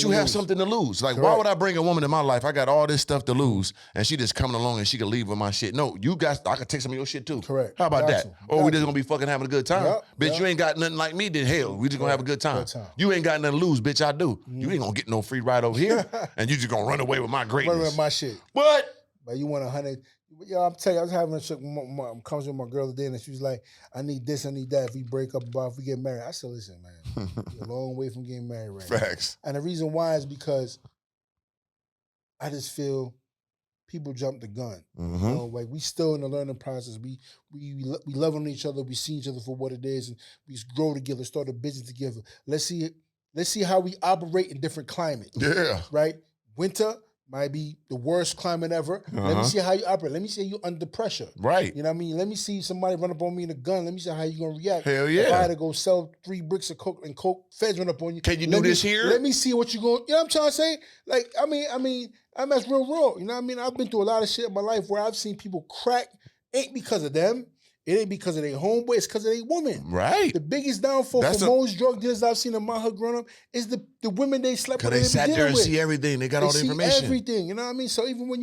you have something to lose. Like, why would I bring a woman in my life? I got all this stuff to lose, and she just coming along and she can leave with my shit. No, I could take some of your shit too. Correct. How about that? Or we just gonna be fucking having a good time. Bitch, you ain't got nothing like me, then hell, we just gonna have a good time. You ain't got nothing to lose, bitch, I do. You ain't gonna get no free ride over here, and you just gonna run away with my greatness. Run away with my shit. What? But you want 100. Yo, I'm telling you, I was having a shit conversation with my girl today, and she was like, I need this, I need that. If we break up, if we get married. I said, listen, man, you're a long way from getting married right Facts. now. And the reason why is because I just feel people jump the gun. You know, like, we still in the learning process. We love on each other. We see each other for what it is, and we grow together, start a business together. Let's see how we operate in different climates. Yeah. Right? Winter might be the worst climate ever. Let me see how you operate. Let me see you under pressure. Right. You know what I mean? Let me see somebody run up on me in a gun. Let me see how you gonna react. Hell yeah. If I had to go sell 3 bricks of coke and feds run up on you. Can you do this here? Let me see what you going. You know what I'm trying to say? Like, I mean, that's real raw. You know what I mean? I've been through a lot of shit in my life where I've seen people crack. Ain't because of them. It ain't because of their homeboy. It's because of their woman. Right. The biggest downfall for most drug dealers I've seen in my hood growing up is the women they slept with. Because they sat there and see everything. They got all the information. Everything. You know what I mean? So even when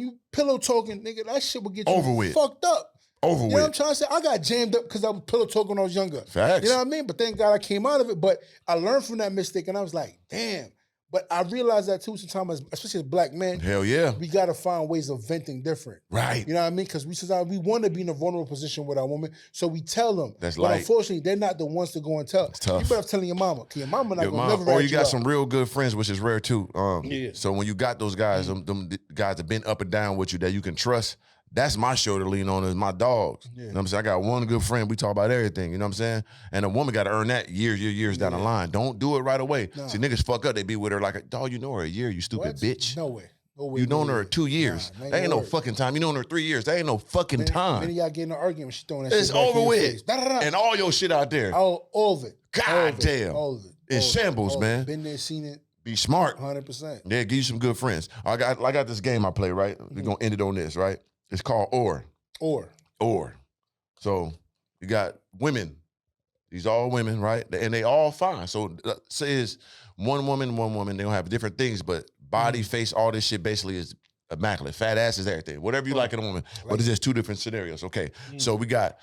you pillow talking, nigga, that shit will get you over with. Fucked up. Over with. You know what I'm trying to say? I got jammed up because I was pillow talking when I was younger. Facts. You know what I mean? But thank God I came out of it. But I learned from that mistake, and I was like, damn. But I realized that too sometimes, especially as black men. Hell yeah. We got to find ways of venting different. Right. You know what I mean? Because we want to be in a vulnerable position with our woman, so we tell them. That's but unfortunately, they're not the ones to go and tell. It's tough. You better telling your mama. Because your mama not going to never Or you got some real good friends, which is rare too. Yeah. So when you got those guys, them guys that been up and down with you that you can trust, that's my shoulder to lean on, is my dogs. Yeah. You know what I'm saying? I got one good friend. We talk about everything. You know what I'm saying? And a woman got to earn that years down the line. Don't do it right away. No. See, niggas fuck up. They be with her like, dog, you know her a year, you stupid bitch. No way. No way. You known her 2 years. Nah, that ain't no fucking time. You known her 3 years. That ain't no fucking time. Many y'all get in an argument, she throwing that it's shit back over in with. Your face. And all your shit out there. All of it. God damn. All of it. It's shambles, man. Been there, seen it. Be smart. 100%. Yeah, give you some good friends. I got this game I play, right? We're going to end it on this, right? It's called Or. So you got women. These all women, right? And they all fine. So say it's one woman. They don't have different things, but body, face, all this shit basically is immaculate. Fat ass is everything. Whatever you like in a woman. But it's just 2 different scenarios. Okay. So we got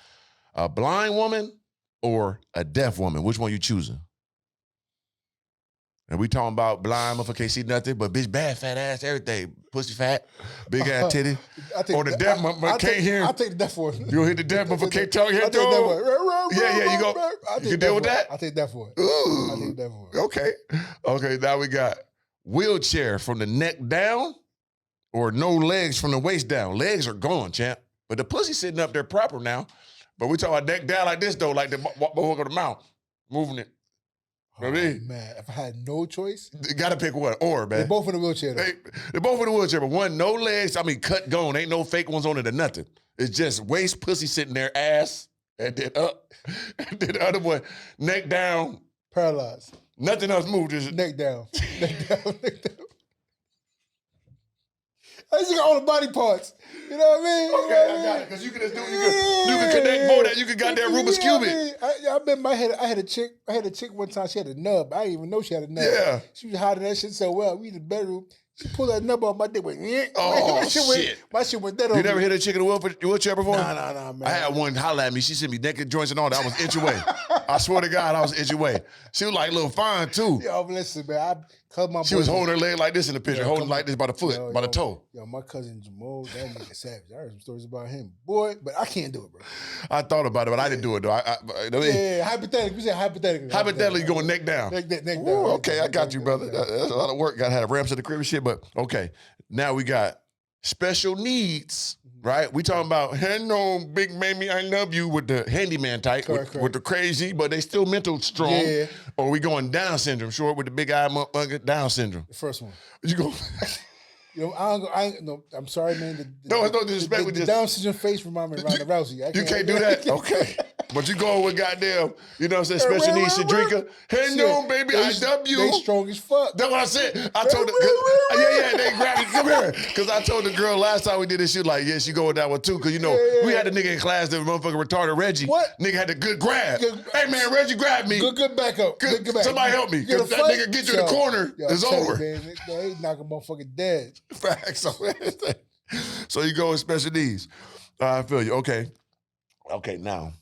a blind woman or a deaf woman. Which one you choosing? And we talking about blind motherfucker can't see nothing, but bitch bad, fat ass, everything. Pussy fat, big ass titty. Or the deaf motherfucker can't hear. I'll take the deaf one. You gonna hit the deaf motherfucker can't talk, hear that one. Yeah, you go. You can deal with that? I'll take that for it. Ooh. I'll take that for it. Okay, now we got wheelchair from the neck down or no legs from the waist down. Legs are gone, champ. But the pussy sitting up there proper now. But we talking about neck down like this though, like the motherfucker of the mouth, moving it. You know what I mean? Man, if I had no choice. You gotta pick one. Or, man. They're both in the wheelchair, though. They're both in the wheelchair, but one, no legs, cut gone. Ain't no fake ones on it or nothing. It's just waist, pussy sitting there, ass, and then up. And then the other one, neck down. Paralyzed. Nothing else moved. Just neck down. Neck down. I just got all the body parts. You know what I mean? Okay, I got it. Because you can just do, you can connect more that you can got that Rubik's Cubic. I remember I had a chick one time, she had a nub. I didn't even know she had a nub. Yeah. She was hiding that shit so well. We in the bedroom. She pulled that number on my dick. Went, yeah. Oh, my shit. My shit went that You over. never hit a chick in a wheelchair before? Nah, man. I had one holler at me. She sent me naked joints and all that. I was an inch away. I swear to God, I was an inch away. She was like a little fine, too. Yo, listen, man. She was holding her leg like this in the picture, holding like this by the foot, by the toe. Yo, my cousin Jamal, that nigga savage. I heard some stories about him. Boy, but I can't do it, bro. I thought about it, but I didn't do it, though. Yeah, hypothetically. We said hypothetically. Hypothetically going neck down. Neck down. Ooh, okay, I got you, brother. That's a lot of work. Got to have ramps at the crib and shit, but okay. Now we got special needs, right? We talking about, hello, big baby, I love you with the handyman type, with the crazy, but they still mental strong. Yeah. Or we going Down syndrome, short with the big eye motherfucker, Down syndrome. The first one. You go... You know, no, I'm sorry, man. No disrespect. The Down syndrome face remind me of Ronda Rousey. You can't do that? Okay. But you going with goddamn, you know what I'm saying, special needs Shadrika. Hey, no, baby, I love you. They strong as fuck. That's what I said. I told her, they grabbed me, come here. Because I told the girl last time we did this, she was like, yeah, she go with that one too. Because, you know, we had a nigga in class that motherfucking retarded Reggie. What? Nigga had the good grab. Hey, man, Reggie grabbed me. Good backup. Good back. Somebody help me. Because that nigga get you in the corner, it's over. Man, they knock a motherfucking dead. Facts. So you go with special needs. I feel you. Okay. Okay, now,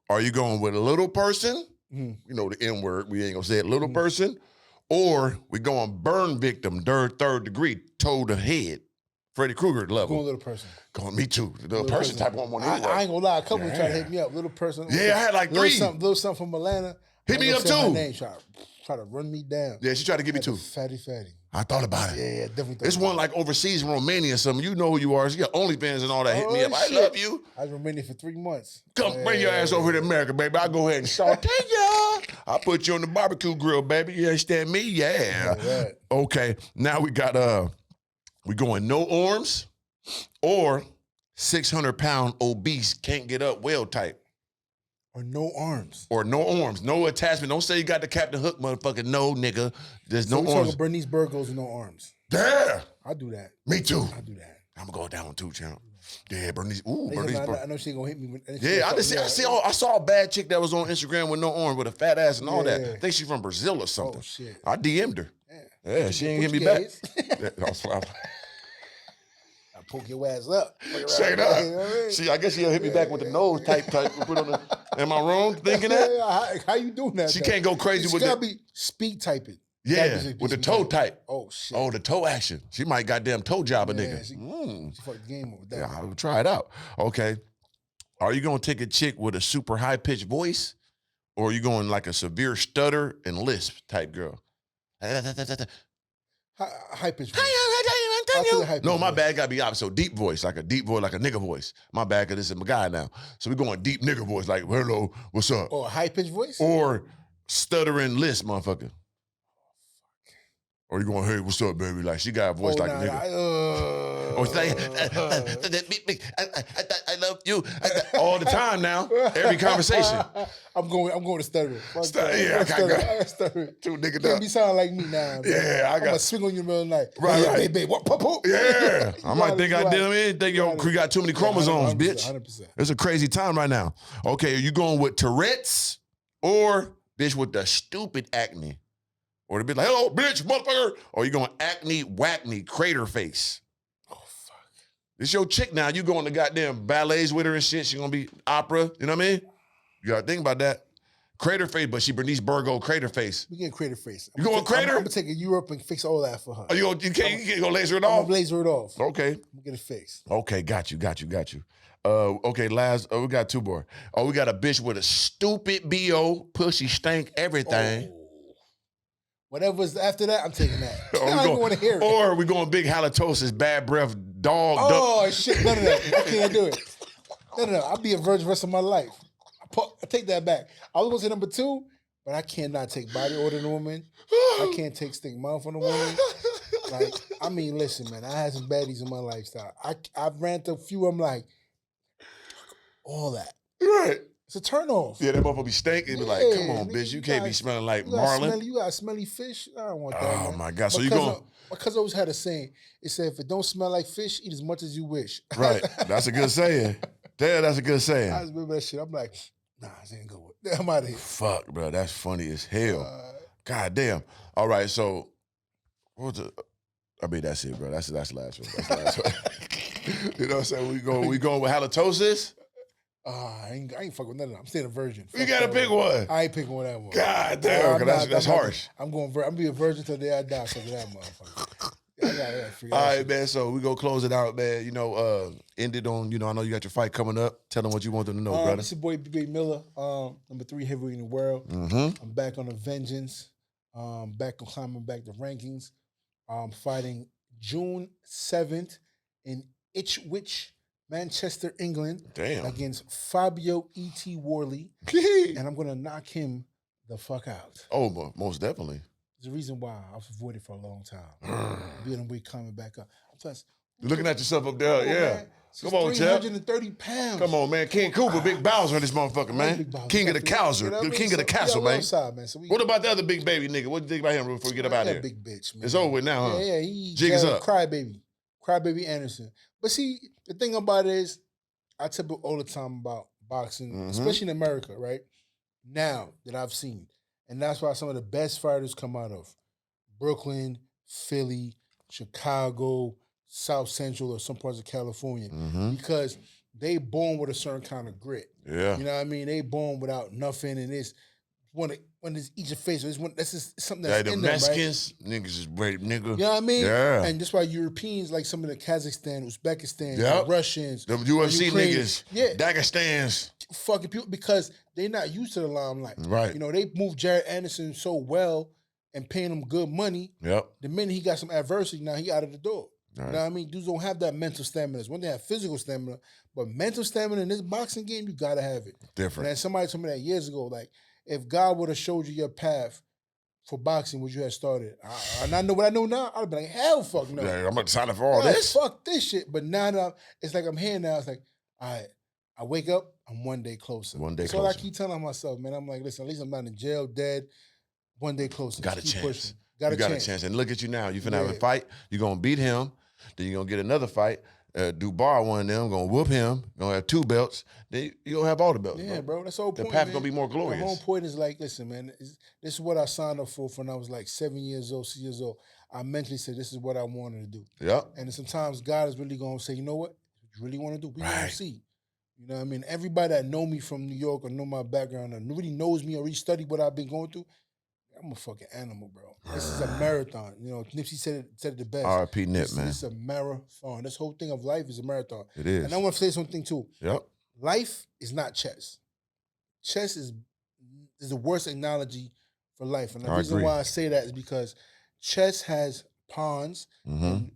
are you going with a little person? You know the N word, we ain't gonna say it, little person, or we going burn victim, third degree, toe to head, Freddy Krueger level. Going little person. Going me too. The little person type one anyway. I ain't gonna lie, a couple tried to hit me up. Little person. Yeah, I had like three. Little something from Atlanta. Hit me up too. Try to run me down. Yeah, she tried to get me too. Fatty. I thought about it. Yeah, definitely. It's one like overseas in Romania or something. You know who you are. She got OnlyFans and all that. Hit me up. Shit. I love you. I was in Romania for 3 months. Come bring your ass over to America, baby. I'll go ahead and saute ya. I'll put you on the barbecue grill, baby. You understand me? Yeah. Right. Okay. Now we got we going no arms or 600-pound obese can't get up well type. Or no arms. Or no arms. No attachment. Don't say you got the Captain Hook motherfucker. No, nigga. There's no arms. So Bernice Burgos with no arms. Yeah. I do that. Me too. I do that. I'm gonna go down one too, champ. Yeah, Bernice. Ooh, Bernice. I know she ain't gonna hit me. I saw a bad chick that was on Instagram with no arm, with a fat ass and all that. I think she's from Brazil or something. Oh shit. I DM'd her. Yeah, she ain't hit me back. Poke your ass up. Straight up. You know what I mean? I guess she'll hit me back with the nose type. Put on the, am I wrong thinking that? How you doing that? She can't go crazy with it. She gotta be speed typing. Yeah, with the toe type. Oh, shit. Oh, the toe action. She might goddamn toe job a nigga. She fucked the game over that. Yeah, I'll try it out. Okay. Are you going to take a chick with a super high-pitched voice, or are you going like a severe stutter and lisp type girl? High-pitched voice. No, my bad gotta be opposite. So deep voice, like a nigga voice. My bad, cause this is my guy now. So we going deep nigga voice, like, hello, what's up? Or a high-pitched voice? Or stuttering lisp, motherfucker. Or you going, hey, what's up, baby? Like, she got a voice like a nigga. Or she's like, I love you. All the time now. Every conversation. I'm going to stutter. Yeah, I got stutter. Two niggas You can't be sounding like me now. Yeah, I'm going to swing on you in the middle of the night. Right. Hey, babe, what? Pop. Yeah. I might think I did. Think you got too many chromosomes, 100%, bitch. 100%. It's a crazy time right now. Okay, are you going with Tourette's or, bitch, with the stupid acne? Or the bitch like, hello, bitch, motherfucker. Or you going acne, whackney, crater face. Oh, fuck. This your chick now. You going to goddamn ballets with her and shit. She gonna be opera. You know what I mean? You gotta think about that. Crater face, but she Bernice Burgo crater face. We get crater face. You going crater? I'm gonna take a Europe and fix all that for her. Oh, you can't go laser it off? I'm gonna laser it off. Okay. I'm gonna get it fixed. Okay, got you. Okay, last, we got two more. Oh, we got a bitch with a stupid BO, pussy stank, everything. Oh. Whatever's after that, I'm taking that. I don't want to hear it. Or we going big halitosis, bad breath, dog. Oh, shit, none of that. I can't do it. No. I'll be a virgin the rest of my life. I take that back. I was going to say number 2, but I cannot take body odor in a woman. I can't take stink mouth on a woman. Like, I mean, listen, man, I had some baddies in my lifestyle. I've ran through a few of them, like, all that. Right. It's a turnoff. Yeah, that motherfucker be stinking. Be like, come on, bitch, you can't be smelling like marlin. You got smelly fish? I don't want that. Oh, man. my God. So you going? My cousin always had a saying. It said, if it don't smell like fish, eat as much as you wish. Right. That's a good saying. Damn, that's a good saying. I just remember that shit. I'm like, nah, this ain't good. I'm out of here. Fuck, bro. That's funny as hell. God damn. All right, so what was it? I mean, that's it, bro. That's the last one. That's the last one. You know what I'm saying? We going with halitosis? I ain't fucking with none of that. I'm staying a virgin. You gotta pick one. I ain't picking one that one. God damn, that's harsh. I'm gonna be a virgin till the day I die because of that motherfucker. I gotta figure All that right, shit. man. So we gonna close it out, man. You know, end it on. You know, I know you got your fight coming up. Tell them what you want them to know, brother. This is your boy B. Miller, number 3 heavyweight in the world. Mm-hmm. I'm back on a vengeance. Back on climbing back the rankings. Fighting June 7th in Ipswich, Manchester, England. Damn. Against Fabio E.T. Worley. And I'm gonna knock him the fuck out. Oh, most definitely. There's a reason why I've avoided for a long time. Being a week coming back up. Plus, you're looking at yourself up there, yeah. Come on, Chap. 330 pounds. Come on, man. King Cooper, Big Bowser in this motherfucker, man. King of the Castle, the king of the castle, man. Outside, man. So what about the other big baby nigga? What do you think about him before we get up out of here? Big bitch, man. It's over with now, huh? Yeah, he Jig is up. Crybaby Anderson. But see, the thing about it is, I tell people all the time about boxing, especially in America, right? Now that I've seen. And that's why some of the best fighters come out of Brooklyn, Philly, Chicago, South Central, or some parts of California. Because they born with a certain kind of grit. Yeah. You know what I mean? They born without nothing, and it's when it's eat your face. That's just something that's in them, right? Mexicans, niggas is great, nigga. You know what I mean? Yeah. And that's why Europeans, like some of the Kazakhstan, Uzbekistan, Yep. the Russians, the UFC Ukraine, niggas, yeah, Dagestans, fucking people, because they're not used to the limelight. Right. You know, they moved Jared Anderson so well and paying him good money. Yep. The minute he got some adversity, now he out of the door. Right. You know what I mean? Dudes don't have that mental stamina. It's one thing to have physical stamina, but mental stamina in this boxing game, you gotta have it. Different. And somebody told me that years ago, like, if God would have showed you your path for boxing, would you have started? And I know what I know now, I'd have been like, hell fuck no. Yeah, I'm about to sign up for all Hell, this. Fuck this shit. But now it's like I'm here now. It's like, all right, I wake up, I'm one day closer. One day That's closer. all I keep telling myself, man. I'm like, listen, at least I'm not in jail, dead. One day closer. Got a Keep chance. pushing. Got a chance. And look at you now. You finna have a fight. You're gonna beat him. Then you're gonna get another fight. Dubois, one of them, gonna whoop him. Gonna have 2 belts. Then you gonna have all the belts. Yeah, bro. That's the whole point. The path man. gonna be more glorious. The whole point is like, listen, man. This is what I signed up for when I was like 7 years old, 6 years old. I mentally said, this is what I wanted to do. Yep. And sometimes God is really gonna say, you know what? You really want to do? We gonna Right. see. You know what I mean? Everybody that know me from New York or know my background or really knows me or really studied what I've been going through, I'm a fucking animal, bro. This is a marathon. You know, Nipsey said it the best. R.I.P. Nip, man. This is a marathon. This whole thing of life is a marathon. It is. And I want to say something too. Yep. Life is not chess. Chess is the worst analogy for life. And the reason agree. why I say that is because chess has pawns and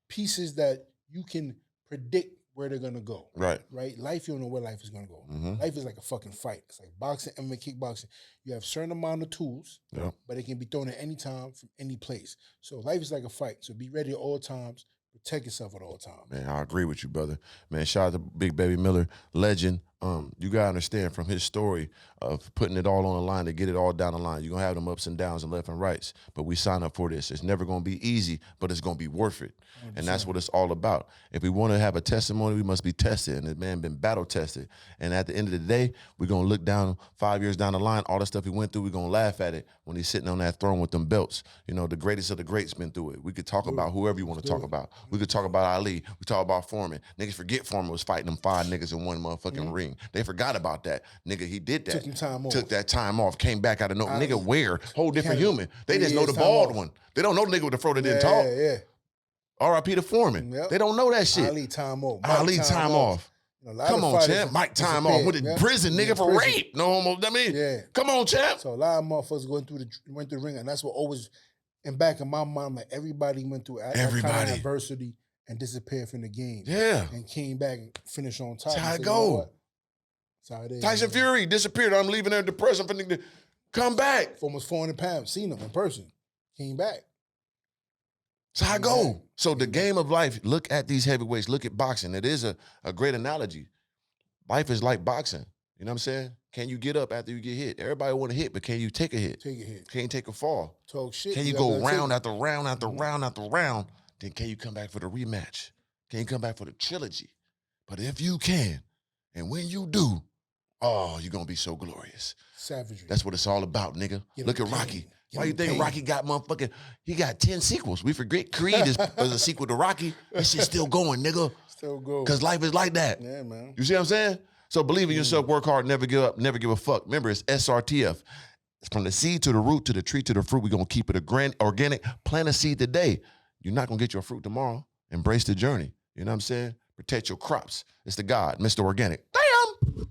pieces that you can predict where they're gonna go. Right. Right? Life, you don't know where life is gonna go. Life is like a fucking fight. It's like boxing, MMA, kickboxing. You have a certain amount of tools, but it can be thrown at any time from any place. So life is like a fight. So be ready at all times. Protect yourself at all times. Man, I agree with you, brother. Man, shout out to Big Baby Miller, legend. You gotta understand from his story of putting it all on the line to get it all down the line. You're gonna have them ups and downs and left and rights, but we sign up for this. It's never gonna be easy, but it's gonna be worth it. 100%. And that's what it's all about. If we wanna have a testimony, we must be tested. And the man been battle tested. And at the end of the day, we're gonna look down 5 years down the line, all the stuff he went through, we're gonna laugh at it when he's sitting on that throne with them belts. You know, the greatest of the greats been through it. We could talk about whoever you want to talk about. We could talk about Ali. We talk about Foreman. Niggas forget Foreman was fighting them 5 niggas in one motherfucking ring. They forgot about that. Nigga, he did that. Took him time off. Took that time off. Came back out of nowhere. Nigga, where? Whole different Canada. human. They 3 just know years the time bald off. one. They don't know the nigga with the fro that didn't talk. Yeah. R.I.P. to Foreman. Yep. They don't know that shit. Ali time off. Ali time off. You know, Come on, champ. Mike time off. Went to prison, nigga, for rape. No homo. I mean, come on, champ. So a lot of motherfuckers went through the ring, and that's what always, in back in my mind, like everybody went through that kind of adversity and disappeared from the game. Yeah. And came back and finished on top. That's how it said, go. You know what? That's how it is. Tyson man. Fury disappeared. I'm leaving there depressed. I'm finna come back. For almost 400 pounds. Seen him in person. Came back. That's how I go. So the game of life, look at these heavyweights, look at boxing. It is a great analogy. Life is like boxing. You know what I'm saying? Can you get up after you get hit? Everybody want to hit, but can you take a hit? Take a hit. Can you take a fall? Talk shit. Can you go round after round after round after round? Then can you come back for the rematch? Can you come back for the trilogy? But if you can, and when you do, oh, you're gonna be so glorious. Savagery. That's what it's all about, nigga. Get Look him at pain. Rocky. Get Why you him think pain. Rocky got he got 10 sequels. We forget Creed is a sequel to Rocky. That shit's still going, nigga. Still go. Because life is like that. Yeah, man. You see what I'm saying? So believe in yourself, work hard, never give up, never give a fuck. Remember, it's S.R.T.F. It's from the seed to the root to the tree to the fruit. We're going to keep it organic. Plant a seed today. You're not going to get your fruit tomorrow. Embrace the journey. You know what I'm saying? Protect your crops. It's the God, Mr. Organic. Damn!